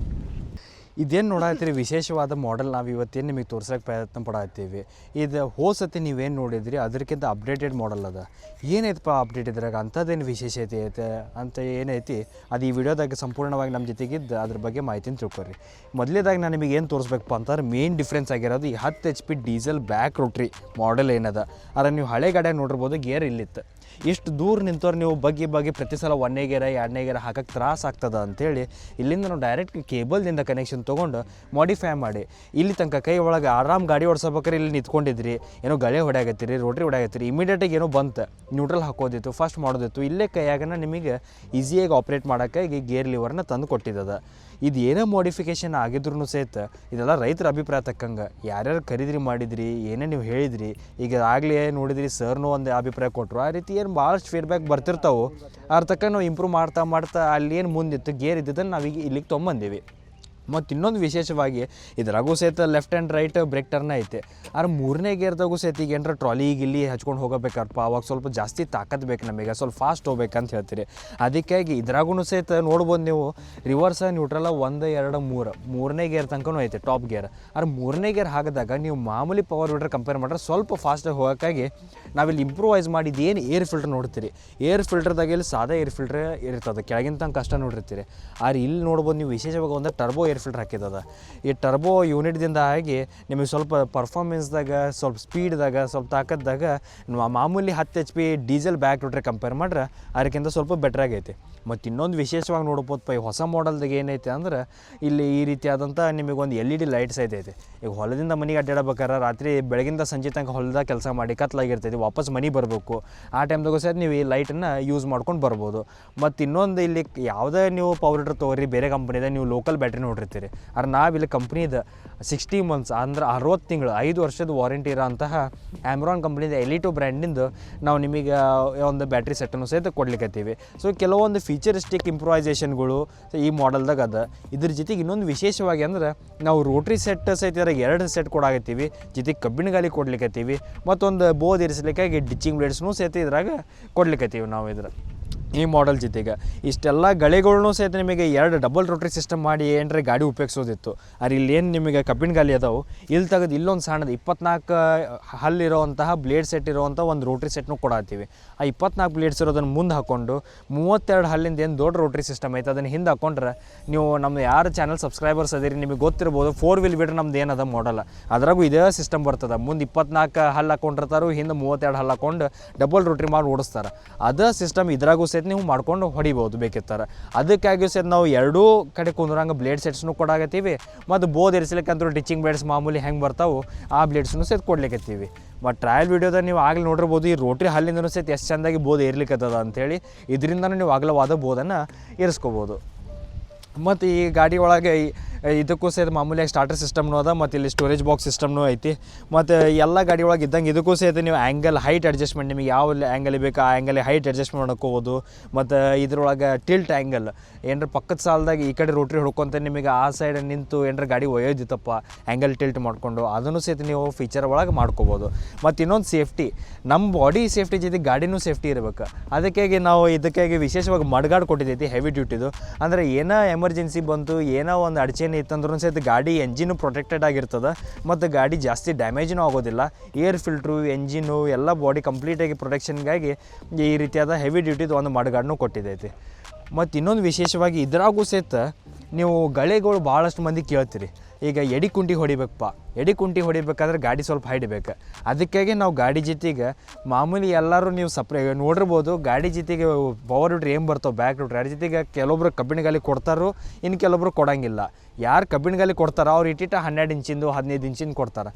S1: ಇದೇನು ನೋಡತ್ತೀರಿ ವಿಶೇಷವಾದ ಮಾಡೆಲ್ ನಾವು ಇವತ್ತೇನು ನಿಮಗೆ ತೋರ್ಸೋಕ್ಕೆ ಪ್ರಯತ್ನ ಪಡತ್ತೀವಿ. ಇದು ಹೋಸತಿ ನೀವೇನು ನೋಡಿದ್ರಿ ಅದಕ್ಕಿಂತ ಅಪ್ಡೇಟೆಡ್ ಮಾಡೆಲ್ ಅದ. ಏನೈತಪ್ಪ ಅಪ್ಡೇಟ್ ಇದ್ರಾಗ ಅಂಥದ್ದೇನು ವಿಶೇಷತೆ ಐತೆ ಅಂತ ಏನೈತಿ ಅದು ಈ ವಿಡಿಯೋದಾಗ ಸಂಪೂರ್ಣವಾಗಿ ನಮ್ಮ ಜೊತೆಗಿದ್ದು ಅದ್ರ ಬಗ್ಗೆ ಮಾಹಿತಿನ ತಿಳ್ಕೊರಿ. ಮೊದಲೇದಾಗಿ ನಾನು ನಿಮಗೆ ಏನು ತೋರಿಸ್ಬೇಕಪ್ಪ ಅಂತಂದ್ರೆ ಮೇನ್ ಡಿಫ್ರೆನ್ಸ್ ಆಗಿರೋದು ಈ 10 HP diesel back rotary model ಏನದ. ಆದರೆ ನೀವು ಹಳೆ ಗಾಡಿಯಾಗ ನೋಡಿರ್ಬೋದು ಗೇರ್ ಇಲ್ಲಿತ್ತು. ಇಷ್ಟು ದೂರ ನಿಂತವ್ರು ನೀವು ಬಗ್ಗೆ ಪ್ರತಿ ಸಲ 1ನೇ ಗೇರ 2ನೇ ಗೇರ ಹಾಕಕ್ಕೆ ತ್ರಾಸ ಆಗ್ತದೆ ಅಂಥೇಳಿ ಇಲ್ಲಿಂದ ನಾವು ಡೈರೆಕ್ಟ್ ಕೇಬಲ್ದಿಂದ ಕನೆಕ್ಷನ್ ತೊಗೊಂಡು ಮಾಡಿಫೈ ಮಾಡಿ ಇಲ್ಲಿ ತನಕ ಕೈ ಒಳಗೆ ಆರಾಮ್ ಗಾಡಿ ಓಡಿಸ್ಬೇಕಾರೆ ಇಲ್ಲಿ ನಿಂತ್ಕೊಂಡಿದ್ರಿ, ಏನೋ ಗಳೆ ಹೊಡ್ಯಾಗತ್ತೀರಿ, ರೋಟ್ರಿ ಹೊಡ್ಯಾಗತ್ತೀರಿ, ಇಮಿಡಿಯೇಟಾಗಿ ಏನೋ ಬಂತು ನ್ಯೂಟ್ರಲ್ ಹಾಕೋದಿತ್ತು, ಫಸ್ಟ್ ಮಾಡೋದಿತ್ತು, ಇಲ್ಲೇ ಕೈಯಾಗನ ನಿಮಗೆ ಈಸಿಯಾಗಿ ಆಪ್ರೇಟ್ ಮಾಡೋಕ್ಕಾಗಿ ಗೇರ್ ಲಿವರ್ನ ತಂದು ಕೊಟ್ಟಿದ್ದದ. ಇದು ಏನೋ ಮಾಡಿಫಿಕೇಷನ್ ಆಗಿದ್ರು ಸಹಿತ ಇದೆಲ್ಲ ರೈತರ ಅಭಿಪ್ರಾಯ ತಕ್ಕಂಗೆ ಯಾರ್ಯಾರು ಖರೀದಿ ಮಾಡಿದ್ರಿ, ಏನೇ ನೀವು ಹೇಳಿದ್ರಿ, ಈಗ ಆಗಲೇ ನೋಡಿದ್ರಿ ಸರ್ನೂ ಒಂದು ಅಭಿಪ್ರಾಯ ಕೊಟ್ಟರು. ಆ ರೀತಿ ಏನು ಭಾಳಷ್ಟು ಫೀಡ್ಬ್ಯಾಕ್ ಬರ್ತಿರ್ತಾವೆ. ಅದ್ರ ತಕ್ಕ ನಾವು ಇಂಪ್ರೂವ್ ಮಾಡ್ತಾ ಅಲ್ಲಿ ಏನು ಮುಂದಿತ್ತು ಗೇರ್ ಇದ್ದಿದ್ದನ್ನು ನಾವೀಗ ಇಲ್ಲಿಗೆ ತೊಗೊಂಬಂದೀವಿ. ಮತ್ತು ಇನ್ನೊಂದು ವಿಶೇಷವಾಗಿ ಇದ್ರಾಗೂ ಸಹಿತ left and right break turn ಐತೆ. ಆದ್ರೆ 3ನೇ ಗೇರ್ದಾಗೂ ಸಹಿತ ಈಗ ಏನರ ಟ್ರಾಲಿ ಈಗ ಇಲ್ಲಿ ಹಚ್ಕೊಂಡು ಹೋಗಬೇಕಪ್ಪ ಅವಾಗ ಸ್ವಲ್ಪ ಜಾಸ್ತಿ ತಾಕತ್ ಬೇಕು ನಮಗೆ, ಸ್ವಲ್ಪ ಫಾಸ್ಟ್ ಹೋಗ್ಬೇಕಂತ ಹೇಳ್ತೀರಿ. ಅದಕ್ಕಾಗಿ ಇದ್ರಾಗೂ ಸಹಿತ ನೋಡ್ಬೋದು ನೀವು ರಿವರ್ಸ ನ್ಯೂಟ್ರಲ್ಲ 1 2 3 3ನೇ ಗೇರ್ ತನಕನೂ ಐತೆ ಟಾಪ್ ಗೇರ್. ಆದ್ರೆ 3ನೇ ಗೇರ್ ಹಾಕಿದಾಗ ನೀವು ಮಾಮೂಲಿ ಪವರ್ ವಿಡ್ರ್ ಕಂಪೇರ್ ಮಾಡಿದ್ರೆ ಸ್ವಲ್ಪ ಫಾಸ್ಟಾಗಿ ಹೋಗೋಕ್ಕಾಗಿ ನಾವಿಲ್ಲಿ ಇಂಪ್ರೂವೈಸ್ ಮಾಡಿದ್ದು ಏನು ಏರ್ ಫಿಲ್ಟರ್ ನೋಡ್ತೀರಿ. ಏರ್ ಫಿಲ್ಟರ್ದಾಗ ಇಲ್ಲಿ ಸಾದಾ ಏರ್ ಫಿಲ್ಟರ್ ಇರ್ತದೆ, ಕೆಳಗಿನ ತನಕ ಕಷ್ಟ ನೋಡಿರ್ತೀರಿ. ಆದ್ರೆ ಇಲ್ಲಿ ನೋಡ್ಬೋದು ನೀವು ವಿಶೇಷವಾಗಿ ಒಂದು ಟರ್ಬೋ ಏರ್ ಫಿಲ್ಟರ್ ಹಾಕಿದ್ದದ. ಈ ಟರ್ಬೋ ಯೂನಿಟ್ದಿಂದ ಆಗಿ ನಿಮಗೆ ಸ್ವಲ್ಪ ಪರ್ಫಾರ್ಮೆನ್ಸ್ದಾಗ, ಸ್ವಲ್ಪ ಸ್ಪೀಡ್ದಾಗ, ಸ್ವಲ್ಪ ತಾಕತ್ದಾಗ ಮಾಮೂಲಿ 10 HP diesel back rotary compare ಮಾಡ್ರೆ ಅದಕ್ಕಿಂತ ಸ್ವಲ್ಪ ಬೆಟ್ರ್ ಆಗೈತಿ. ಮತ್ತು ಇನ್ನೊಂದು ವಿಶೇಷವಾಗಿ ನೋಡ್ಬೋದಪ್ಪ ಈ ಹೊಸ ಮಾಡೆಲ್ದಾಗ ಏನೈತೆ ಅಂದ್ರೆ ಇಲ್ಲಿ ಈ ರೀತಿಯಾದಂಥ ನಿಮಗೊಂದು LED ಲೈಟ್ಸ್ ಐತೈತೆ. ಈಗ ಹೊಲದಿಂದ ಮನೆಗೆ ಅಡ್ಡಾಡ್ಬೇಕಾರೆ ರಾತ್ರಿ ಬೆಳಗಿಂದ ಸಂಜೆ ತನಕ ಹೊಲದಾಗ ಕೆಲಸ ಮಾಡಿ ಕತ್ಲಾಗಿರ್ತೈತಿ, ವಾಪಸ್ ಮನೆ ಬರಬೇಕು, ಆ ಟೈಮ್ದಾಗೂ ಸಹ ನೀವು ಈ ಲೈಟನ್ನು ಯೂಸ್ ಮಾಡ್ಕೊಂಡು ಬರ್ಬೋದು. ಮತ್ತು ಇನ್ನೊಂದು ಇಲ್ಲಿ ಯಾವುದೇ ನೀವು ಪವರ್ ವಿಡ್ರ್ ತೊಗೊರಿ ಬೇರೆ ಕಂಪ್ನಿದ ನೀವು ಲೋಕಲ್ ಬ್ಯಾಟ್ರಿ ನೋಡಿರ್ತೀರಿ. ಆದ್ರೆ ನಾವಿಲ್ಲಿ ಕಂಪ್ನಿದ 60 ಮಂತ್ಸ್ ಅಂದ್ರೆ 60 ತಿಂಗಳು 5 ವರ್ಷದ ವಾರಂಟಿ ಇರೋಂತಹ ಆಮ್ರಾನ್ ಕಂಪ್ನಿದ ಎಲಿಟೋ ಬ್ರ್ಯಾಂಡಿಂದು ನಾವು ನಿಮಗೆ ಒಂದು ಬ್ಯಾಟ್ರಿ ಸೆಟ್ಟನ್ನು ಸಹಿತ ಕೊಡ್ಲಿಕ್ಕತ್ತೀವಿ. ಸೊ ಕೆಲವೊಂದು ಫೀಚರಿಸ್ಟಿಕ್ ಇಂಪ್ರೂವೈಸೇಷನ್ಗಳು ಈ ಮಾಡೆಲ್ದಾಗ ಅದ. ಇದ್ರ ಜೊತೆಗೆ ಇನ್ನೊಂದು ವಿಶೇಷವಾಗಿ ಅಂದ್ರೆ ನಾವು ರೋಟ್ರಿ ಸೆಟ್ ಸಹಿತ 2 ಸೆಟ್ ಕೊಡಾಕತ್ತೀವಿ, ಜೊತೆಗೆ ಕಬ್ಬಿಣ ಗಾಲಿ ಕೊಡ್ಲಿಕ್ಕತ್ತೀವಿ, ಮತ್ತೊಂದು ಬೋದ್ ಇರಿಸ್ಲಿಕ್ಕಾಗಿ ಡಿಚ್ಚಿಂಗ್ ಬ್ಲೇಡ್ಸ್ನೂ ಸಹಿತ ಇದ್ರಾಗ ಕೊಡ್ಲಿಕ್ಕತ್ತೀವಿ ನಾವು ಈ ಮಾಡೆಲ್ ಜೊತೆಗೆ. ಇಷ್ಟೆಲ್ಲ ಗಳಿಗಳ್ನೂ ಸಹಿತ ನಿಮಗೆ 2 ಡಬಲ್ ರೋಟ್ರಿ ಸಿಸ್ಟಮ್ ಮಾಡಿ ಏನರ ಗಾಡಿ ಉಪಯೋಗಿಸೋದಿತ್ತು. ಆದರೆ ಇಲ್ಲೇನು ನಿಮಗೆ ಕಬ್ಬಿಣ ಗಾಲಿ ಅದಾವೆ, ಇಲ್ಲಿ ತೆಗೆದು ಇಲ್ಲೊಂದು ಸಣ್ಣದು 24 ಹಲ್ಲಿರೋವಂತಹ ಬ್ಲೇಡ್ ಸೆಟ್ ಇರೋವಂಥ ಒಂದು ರೋಟ್ರಿ ಸೆಟ್ನೂ ಕೊಡತ್ತೀವಿ. ಆ 24 ಬ್ಲೇಡ್ಸ್ ಇರೋದನ್ನು ಮುಂದೆ ಹಾಕ್ಕೊಂಡು 32 ಹಲ್ಲಿಂದ ಏನು ದೊಡ್ಡ ರೋಟ್ರಿ ಸಿಸ್ಟಮ್ ಐತೆ ಅದನ್ನು ಹಿಂದೆ ಹಾಕೊಂಡ್ರೆ ನೀವು ನಮ್ಮ ಯಾರು ಚಾನಲ್ ಸಬ್ಸ್ಕ್ರೈಬರ್ಸ್ ಅದೀರಿ ನಿಮಗೆ ಗೊತ್ತಿರ್ಬೋದು 4 ವೀಲ್ ಬಿಡ್ರೆ ನಮ್ದು ಏನದ ಮಾಡಲ್ಲ, ಅದ್ರಾಗೂ ಇದೇ ಸಿಸ್ಟಮ್ ಬರ್ತದೆ. ಮುಂದೆ 24 ಹಲ್ಲು ಹಾಕೊಂಡಿರ್ತಾರೋ, ಹಿಂದೆ 32 ಹಲ್ಲು ಹಾಕೊಂಡು ಡಬಲ್ ರೋಟ್ರಿ ಮಾಡಿ ಓಡಿಸ್ತಾರೆ. ಅದೇ ಸಿಸ್ಟಮ್ ಇದ್ರಾಗೂ ಸಹಿತ ನೀವು ಮಾಡ್ಕೊಂಡು ಹೊಡಿಬೋದು ಬೇಕಿರ್ತಾರೆ. ಅದಕ್ಕಾಗಿ ಸಹಿತ ನಾವು 2 ಕಡೆ ಕುಂದ್ರಂಗೆ ಬ್ಲೇಡ್ ಸೆಟ್ಸ್ನು ಕೊಡಾಕತ್ತೀವಿ, ಮತ್ತು ಬೋದ್ ಇರಿಸ್ಲಿಕ್ಕಂತೂ ಟಿಚಿಂಗ್ ಬ್ಲೇಡ್ಸ್ ಮಾಮೂಲಿ ಹೆಂಗೆ ಬರ್ತಾವೆ ಆ ಬ್ಲೇಡ್ಸ್ನು ಸಹಿತ ಕೊಡ್ಲಿಕ್ಕತ್ತೀವಿ. ಮತ್ತು ಟ್ರಯಲ್ ವೀಡಿಯೋದಾಗ ನೀವು ಆಗಲಿ ನೋಡಿರ್ಬೋದು ಈ ರೋಟ್ರಿ ಹಲ್ಲಿಂದನೂ ಸಹಿತ ಎಷ್ಟು ಚೆಂದಾಗಿ ಬೋದ್ ಇರ್ಲಿಕ್ಕತ್ತದ ಅಂಥೇಳಿ ಇದರಿಂದನೂ ನೀವು ಅಗಲವಾದ ಬೋದನ್ನು ಇರಿಸ್ಕೋಬೋದು. ಮತ್ತು ಈ ಗಾಡಿ ಒಳಗೆ ಇದಕ್ಕೂ ಸಹಿತ ಮಾಮೂಲಿಯಾಗಿ ಸ್ಟಾರ್ಟರ್ ಸಿಸ್ಟಮ್ನೂ ಅದ, ಮತ್ತು ಇಲ್ಲಿ ಸ್ಟೋರೇಜ್ ಬಾಕ್ಸ್ ಸಿಸ್ಟಮ್ನೂ ಐತಿ. ಮತ್ತು ಎಲ್ಲ ಗಾಡಿ ಒಳಗೆ ಇದ್ದಂಗೆ ಇದಕ್ಕೂ ಸಹಿತ ನೀವು ಆ್ಯಂಗಲ್ ಹೈಟ್ ಅಡ್ಜಸ್ಟ್ಮೆಂಟ್ ನಿಮಗೆ ಯಾವ ಆ್ಯಂಗಲ್ ಬೇಕು ಆ ಆ್ಯಂಗಲ್ ಹೈಟ್ ಅಡ್ಜಸ್ಟ್ಮೆಂಟ್ ಮಾಡ್ಕೋಬೋದು. ಮತ್ತು ಇದ್ರೊಳಗೆ ಟಿಲ್ಟ್ ಆ್ಯಂಗಲ್ ಏನರ ಪಕ್ಕದ ಸಾಲದಾಗ ಈ ಕಡೆ ರೋಟ್ರಿ ಹೊಡ್ಕೊಂತ ನಿಮಗೆ ಆ ಸೈಡ್ ನಿಂತು ಏನರ ಗಾಡಿ ಒಯ್ಯೋದಿತ್ತಪ್ಪ ಆ್ಯಂಗಲ್ ಟಿಲ್ಟ್ ಮಾಡಿಕೊಂಡು ಅದನ್ನು ಸಹಿತ ನೀವು ಫೀಚರ್ ಒಳಗೆ ಮಾಡ್ಕೋಬೋದು. ಮತ್ತು ಇನ್ನೊಂದು ಸೇಫ್ಟಿ, ನಮ್ಮ ಬಾಡಿ ಸೇಫ್ಟಿ ಜೊತೆ ಗಾಡಿನೂ ಸೇಫ್ಟಿ ಇರಬೇಕು. ಅದಕ್ಕಾಗಿ ನಾವು ಇದಕ್ಕಾಗಿ ವಿಶೇಷವಾಗಿ ಮಡ್ಗಾಡ್ ಕೊಟ್ಟಿದ್ದೈತಿ ಹೆವಿ ಡ್ಯೂಟಿದು. ಅಂದರೆ ಏನೋ ಎಮರ್ಜೆನ್ಸಿ ಬಂತು, ಏನೋ ಒಂದು ಅಡಚಣೆ ಇತ್ತಂದ್ರೂ ಸಹಿತ ಗಾಡಿ ಎಂಜಿನು ಪ್ರೊಟೆಕ್ಟೆಡ್ ಆಗಿರ್ತದೆ, ಮತ್ತು ಗಾಡಿ ಜಾಸ್ತಿ ಡ್ಯಾಮೇಜ್ನೂ ಆಗೋದಿಲ್ಲ. ಏರ್ ಫಿಲ್ಟ್ರು, ಎಂಜಿನು ಎಲ್ಲ ಬಾಡಿ ಕಂಪ್ಲೀಟಾಗಿ ಪ್ರೊಟೆಕ್ಷನ್ಗಾಗಿ ಈ ರೀತಿಯಾದ ಹೆವಿ ಡ್ಯೂಟಿದು ಒಂದು ಮಡ್ಗಾಡ್ನೂ ಕೊಟ್ಟಿದ್ದೈತಿ. ಮತ್ತು ಇನ್ನೊಂದು ವಿಶೇಷವಾಗಿ ಇದ್ರಾಗೂ ಸಹಿತ ನೀವು ಗಳಿಗಳು ಭಾಳಷ್ಟು ಮಂದಿ ಕೇಳ್ತೀರಿ, ಈಗ ಎಡಿ ಕುಂಟಿ ಹೊಡಿಬೇಕಪ್ಪ, ಎಡಿ ಕುಂಟಿ ಹೊಡಿಬೇಕಾದ್ರೆ ಗಾಡಿ ಸ್ವಲ್ಪ ಹೈಟ್ ಬೇಕು. ಅದಕ್ಕಾಗಿ ನಾವು ಗಾಡಿ ಜೊತೆಗೆ ಮಾಮೂಲಿ ಎಲ್ಲರೂ ನೀವು ನೋಡಿರ್ಬೋದು ಗಾಡಿ ಜೊತೆಗೆ ಪವರ್ ವಿಡ್ರ್ ಏನು ಬರ್ತಾವೆ ಬ್ಯಾಕ್ ವಿಡ್ರ್ ಅದ್ರ ಜೊತೆಗೆ ಕೆಲವೊಬ್ರು ಕಬ್ಬಿಣ ಗಾಲಿ ಕೊಡ್ತಾರೋ, ಇನ್ನು ಕೆಲವೊಬ್ರು ಕೊಡೋಂಗಿಲ್ಲ. ಯಾರು ಕಬ್ಬಿಣ ಗಾಲಿ ಕೊಡ್ತಾರೋ ಅವ್ರು ಇಟ್ಟಿಟ್ಟ 12 ಇಂಚಿಂದು 15 ಇಂಚಿಂದು ಕೊಡ್ತಾರೆ,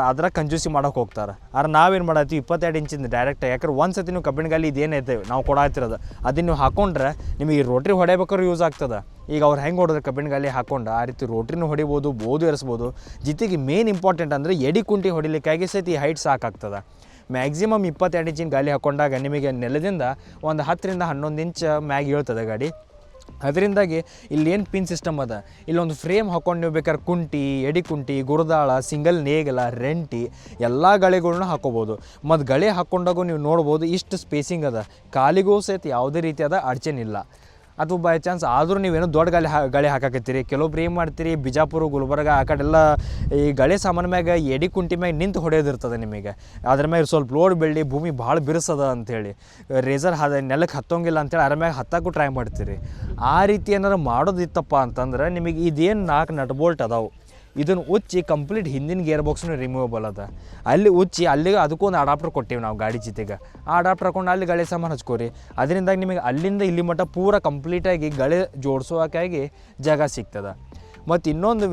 S1: ಅದ್ರಾಗ ಕಂಜೂಸಿ ಮಾಡೋಕೆ ಹೋಗ್ತಾರೆ. ಆದ್ರೆ ನಾವೇನು ಮಾಡತ್ತೀವಿ 22 ಇಂಚಿಂದು ಡೈರೆಕ್ಟ್. ಯಾಕಂದ್ರೆ ಒಂದು ಸತಿ ನೀವು ಕಬ್ಬಿಣ ಗಾಲಿ ಇದೇನೈತೆ ನಾವು ಕೊಡತ್ತಿರೋದು ಅದನ್ನು ನೀವು ಹಾಕೊಂಡ್ರೆ ನಿಮಗೆ ಈ ರೋಟ್ರಿ ಹೊಡೆಯಬೇಕಾದ್ರೂ ಯೂಸ್ ಆಗ್ತದೆ. ಈಗ ಅವ್ರು ಹೆಂಗೆ ಹೊಡೆದ್ರೆ ಕಬ್ಬಿಣ ಗಾಲಿ ಹಾಕೊಂಡು ಆ ರೀತಿ ರೋಟ್ರಿನೂ ಹೊಡಿಬೋದು, ಬೋದು ಏರಿಸ್ಬೋದು. ಜೊತೆಗೆ ಮೇನ್ ಇಂಪಾರ್ಟೆಂಟ್ ಅಂದರೆ ಎಡಿ ಕುಂಟಿ ಹೊಡಿಲಿಕ್ಕಾಗಿ ಸಹಿತ ಈ ಹೈಟ್ ಸಾಕಾಗ್ತದೆ. ಮ್ಯಾಕ್ಸಿಮಮ್ 22 ಇಂಚಿನ ಗಾಲಿ ಹಾಕೊಂಡಾಗ ನಿಮಗೆ ನೆಲದಿಂದ ಒಂದು 10 ರಿಂದ 11 ಇಂಚ್ ಮ್ಯಾಗ್ ಹೇಳ್ತದೆ ಗಾಡಿ. ಅದರಿಂದಾಗಿ ಇಲ್ಲಿ ಏನು ಪಿನ್ ಸಿಸ್ಟಮ್ ಅದ, ಇಲ್ಲೊಂದು ಫ್ರೇಮ್ ಹಾಕೊಂಡು ನೀವು ಬೇಕಾದ್ರೆ ಕುಂಟಿ, ಎಡಿ ಕುಂಟಿ, ಗುರುದಾಳ, ಸಿಂಗಲ್ ನೇಗಲ, ರೆಂಟಿ ಎಲ್ಲ ಗಳೆಗಳ್ನ ಹಾಕೋಬೋದು. ಮತ್ತು ಗಳೆ ಹಾಕ್ಕೊಂಡಾಗೂ ನೀವು ನೋಡ್ಬೋದು ಇಷ್ಟು ಸ್ಪೇಸಿಂಗ್ ಅದ, ಕಾಲಿಗೂ ಸಹಿತ ಯಾವುದೇ ರೀತಿಯಾದ ಅಡಚಣೆ ಅಥವಾ ಬೈ ಚಾನ್ಸ್ ಆದರೂ ನೀವೇನೋ ದೊಡ್ಡ ಗಳೆ ಹಾಕಾಕತ್ತೀರಿ. ಕೆಲವೊಬ್ರು ಏನು ಮಾಡ್ತೀರಿ, ಬಿಜಾಪುರ, ಗುಲ್ಬರ್ಗ ಆ ಕಡೆಲ್ಲ ಈ ಗಳೆ ಸಾಮಾನು ಮ್ಯಾಗ ಎಡಿ ಕುಂಟಿ ಮ್ಯಾಗ ನಿಂತು ಹೊಡೆಯೋದಿರ್ತದೆ ನಿಮಗೆ. ಅದ್ರ ಮ್ಯಾಗ ಸ್ವಲ್ಪ ಲೋಡ್ ಬೆಳ್ಳಿ ಭೂಮಿ ಭಾಳ ಬಿರುಸದ ಅಂಥೇಳಿ ರೇಸರ್ ನೆಲಕ್ಕೆ ಹತ್ತೋಂಗಿಲ್ಲ ಅಂತೇಳಿ ಅದ್ರ ಮ್ಯಾಗ ಹತ್ತಕ್ಕೂ ಟ್ರೈ ಮಾಡ್ತೀರಿ. ಆ ರೀತಿ ಏನಾರು ಮಾಡೋದಿತ್ತಪ್ಪ ಅಂತಂದ್ರೆ ನಿಮಗೆ ಇದೇನು 4 ನಟ್ ಬೋಲ್ಟ್ ಅದಾವೆ, ಇದನ್ನು ಉಚ್ಚಿ ಕಂಪ್ಲೀಟ್ ಹಿಂದಿನ ಗೇರ್ ಬಾಕ್ಸ್ನು ರಿಮೂವಬಲ್ ಅದ. ಅಲ್ಲಿ ಉಚ್ಚಿ ಅಲ್ಲಿಗೆ ಅದಕ್ಕೂ ಒಂದು ಅಡಾಪ್ಟರ್ ಕೊಟ್ಟೇವೆ ನಾವು ಗಾಡಿ ಜೊತೆಗೆ. ಆ ಅಡಾಪ್ಟರ್ ಹಾಕೊಂಡು ಅಲ್ಲಿ ಗಳೆ ಸಾಮಾನು ಹಚ್ಕೋರಿ. ಅದರಿಂದಾಗಿ ನಿಮಗೆ ಅಲ್ಲಿಂದ ಇಲ್ಲಿ ಮಟ್ಟ ಪೂರ ಕಂಪ್ಲೀಟಾಗಿ ಗಳೆ ಜೋಡಿಸೋಕ್ಕಾಗಿ ಜಾಗ ಸಿಗ್ತದೆ. ಮತ್ತು ಇನ್ನೊಂದು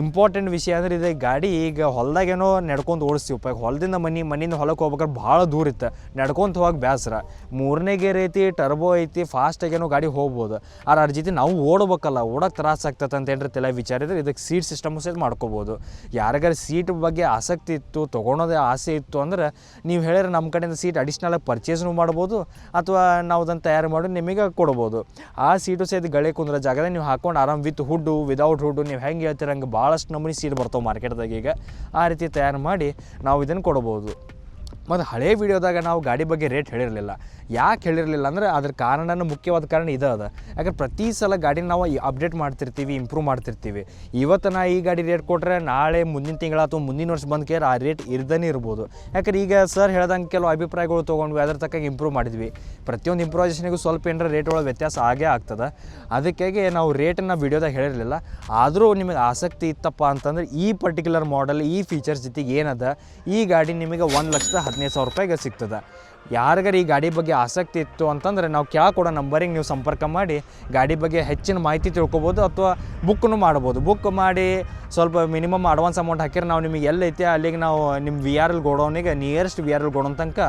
S1: ಇಂಪಾರ್ಟೆಂಟ್ ವಿಷಯ ಅಂದರೆ ಇದು ಗಾಡಿ ಈಗ ಹೊಲದಾಗೇನೋ ನಡ್ಕೊಂಡು ಓಡಿಸ್ತೀವಪ್ಪ. ಹೊಲದಿಂದ ಮನೆಯಿಂದ ಹೊಲಕ್ಕೆ ಹೋಗ್ಬೇಕಾದ್ರೆ ಭಾಳ ದೂರ ಇತ್ತು, ನಡ್ಕೊಂತ ಹೋಗಿ ಬೇಸರ. 3ನೇ ಗೇರ್ ಐತಿ, ಟರ್ಬೋ ಐತಿ, ಫಾಸ್ಟಾಗೇನೋ ಗಾಡಿ ಹೋಗ್ಬೋದು. ಅದ್ರ ಜೊತೆ ನಾವು ಓಡ್ಬೇಕಲ್ಲ, ಓಡೋಕೆ ತ್ರಾಸ ಆಗ್ತದೆ ಅಂತ ಏನ್ರಿ ತಲೆ ವಿಚಾರಿದ್ರೆ ಇದಕ್ಕೆ ಸೀಟ್ ಸಿಸ್ಟಮ್ ಸಹಿತ ಮಾಡ್ಕೋಬೋದು. ಯಾರಿಗಾರು ಸೀಟ್ ಬಗ್ಗೆ ಆಸಕ್ತಿ ಇತ್ತು, ತೊಗೊಳೋದೇ ಆಸೆ ಇತ್ತು ಅಂದ್ರೆ ನೀವು ಹೇಳಿದ್ರೆ ನಮ್ಮ ಕಡೆಯಿಂದ ಸೀಟ್ ಅಡಿಷ್ನಲಾಗಿ ಪರ್ಚೇಸ್ನು ಮಾಡ್ಬೋದು, ಅಥವಾ ನಾವು ಅದನ್ನು ತಯಾರು ಮಾಡಿ ನಿಮಗೆ ಕೊಡ್ಬೋದು. ಆ ಸೀಟು ಸಹಿತ ಗಳೆ ಕುಂದ್ರ ಜಾಗದಾಗ ನೀವು ಹಾಕ್ಕೊಂಡು ಆರಾಮ್ ವಿತ್ ಹುಡ್ಡು, ವಿದೌಟ್ ಹುಡ್ಡು, ನೀವು ಹೆಂಗೆ ಹೇಳ್ತೀರ ಹಂಗೆ ಭಾಳಷ್ಟು ನಮೂನಿ ಸೀಟ್ ಬರ್ತಾವೆ ಮಾರ್ಕೆಟ್ದಾಗ ಈಗ. ಆ ರೀತಿ ತಯಾರು ಮಾಡಿ ನಾವು ಇದನ್ನು ಕೊಡ್ಬೋದು. ಮತ್ತು ಹಳೆ ವೀಡಿಯೋದಾಗ ನಾವು ಗಾಡಿ ಬಗ್ಗೆ ರೇಟ್ ಹೇಳಿರಲಿಲ್ಲ. ಯಾಕೆ ಹೇಳಿರಲಿಲ್ಲ ಅಂದರೆ ಅದ್ರ ಕಾರಣನ ಮುಖ್ಯವಾದ ಕಾರಣ ಇದು ಅದ. ಯಾಕಂದ್ರೆ ಪ್ರತಿ ಸಲ ಗಾಡಿನ ನಾವು ಅಪ್ಡೇಟ್ ಮಾಡ್ತಿರ್ತೀವಿ, ಇಂಪ್ರೂವ್ ಮಾಡ್ತಿರ್ತೀವಿ. ಇವತ್ತು ನಾ ಈ ಗಾಡಿ ರೇಟ್ ಕೊಟ್ಟರೆ ನಾಳೆ ಮುಂದಿನ ತಿಂಗಳ ಅಥವಾ ಮುಂದಿನ ವರ್ಷ ಬಂದು ಕೇರ್ ಆ ರೇಟ್ ಇರ್ದೇ ಇರ್ಬೋದು. ಯಾಕಂದ್ರೆ ಈಗ ಸರ್ ಹೇಳ್ದಂಗೆ ಕೆಲವು ಅಭಿಪ್ರಾಯಗಳು ತೊಗೊಂಡ್ವಿ, ಅದ್ರ ತಕ್ಕಾಗಿ ಇಂಪ್ರೂವ್ ಮಾಡಿದ್ವಿ. ಪ್ರತಿಯೊಂದು ಇಂಪ್ರೂವೈಸೇಷನಿಗೂ ಸ್ವಲ್ಪ ಏನಾರ ರೇಟ್ ಒಳಗೆ ವ್ಯತ್ಯಾಸ ಆಗೇ ಆಗ್ತದೆ. ಅದಕ್ಕಾಗಿ ನಾವು ರೇಟನ್ನು ವೀಡಿಯೋದಾಗ ಹೇಳಿರಲಿಲ್ಲ. ಆದರೂ ನಿಮಗೆ ಆಸಕ್ತಿ ಇತ್ತಪ್ಪ ಅಂತಂದ್ರೆ ಈ ಪರ್ಟಿಕ್ಯುಲರ್ ಮಾಡೆಲ್ ಈ ಫೀಚರ್ಸ್ ಜೊತೆಗೆ ಏನದ, ಈ ಗಾಡಿ ನಿಮಗೆ 1,15,000 ರೂಪಾಯಿಗೆ ಸಿಗ್ತದೆ. ಯಾರಿಗಾರು ಈ ಗಾಡಿ ಬಗ್ಗೆ ಆಸಕ್ತಿ ಇತ್ತು ಅಂತಂದರೆ ನಾವು ಕೊಡೋ ನಂಬರಿಗೆ ನೀವು ಸಂಪರ್ಕ ಮಾಡಿ ಗಾಡಿ ಬಗ್ಗೆ ಹೆಚ್ಚಿನ ಮಾಹಿತಿ ತಿಳ್ಕೊಬೋದು, ಅಥವಾ ಬುಕ್ಕನ್ನು ಮಾಡ್ಬೋದು. ಬುಕ್ ಮಾಡಿ ಸ್ವಲ್ಪ ಮಿನಿಮಮ್ ಅಡ್ವಾನ್ಸ್ ಅಮೌಂಟ್ ಹಾಕಿದ್ರೆ ನಾವು ನಿಮಗೆ ಎಲ್ಲೈತೆ ಅಲ್ಲಿಗೆ ನಾವು ನಿಮ್ಮ VRL ಗೋಡೌನಿಗೆ ನಿಯರೆಸ್ಟ್ VRL ಗೋಡೌನ್ ತನಕ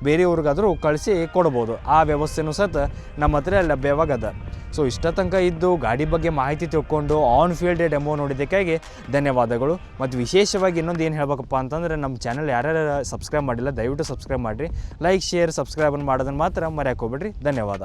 S1: ಬೇರೆಯವ್ರಿಗಾದರೂ ಕಳಿಸಿ ಕೊಡ್ಬೋದು. ಆ ವ್ಯವಸ್ಥೆನೂ ಸಹಿತ ನಮ್ಮ ಹತ್ರ ಲಭ್ಯವಾಗದ. ಸೊ ಇಷ್ಟ ತನಕ ಇದ್ದು ಗಾಡಿ ಬಗ್ಗೆ ಮಾಹಿತಿ ತಿಳ್ಕೊಂಡು ಆನ್ ಫೀಲ್ಡ್ ಡೆಮೋ ನೋಡಿದ್ದಕ್ಕಾಗಿ ಧನ್ಯವಾದಗಳು. ಮತ್ತು ವಿಶೇಷವಾಗಿ ಇನ್ನೊಂದು ಏನು ಹೇಳಬೇಕಪ್ಪ ಅಂತಂದರೆ ನಮ್ಮ ಚಾನಲ್ ಯಾರ್ಯಾರು ಸಬ್ಸ್ಕ್ರೈಬ್ ಮಾಡಿಲ್ಲ ದಯವಿಟ್ಟು ಸಬ್ಸ್ಕ್ರೈಬ್ ಮಾಡಿರಿ. ಲೈಕ್, ಶೇರ್, ಸಬ್ಸ್ಕ್ರೈಬ್ ಮಾಡೋದನ್ನು ಮಾತ್ರ ಮರೆಯೋಕೆ ಹೋಗ್ಬೇಡ್ರಿ. ಧನ್ಯವಾದ.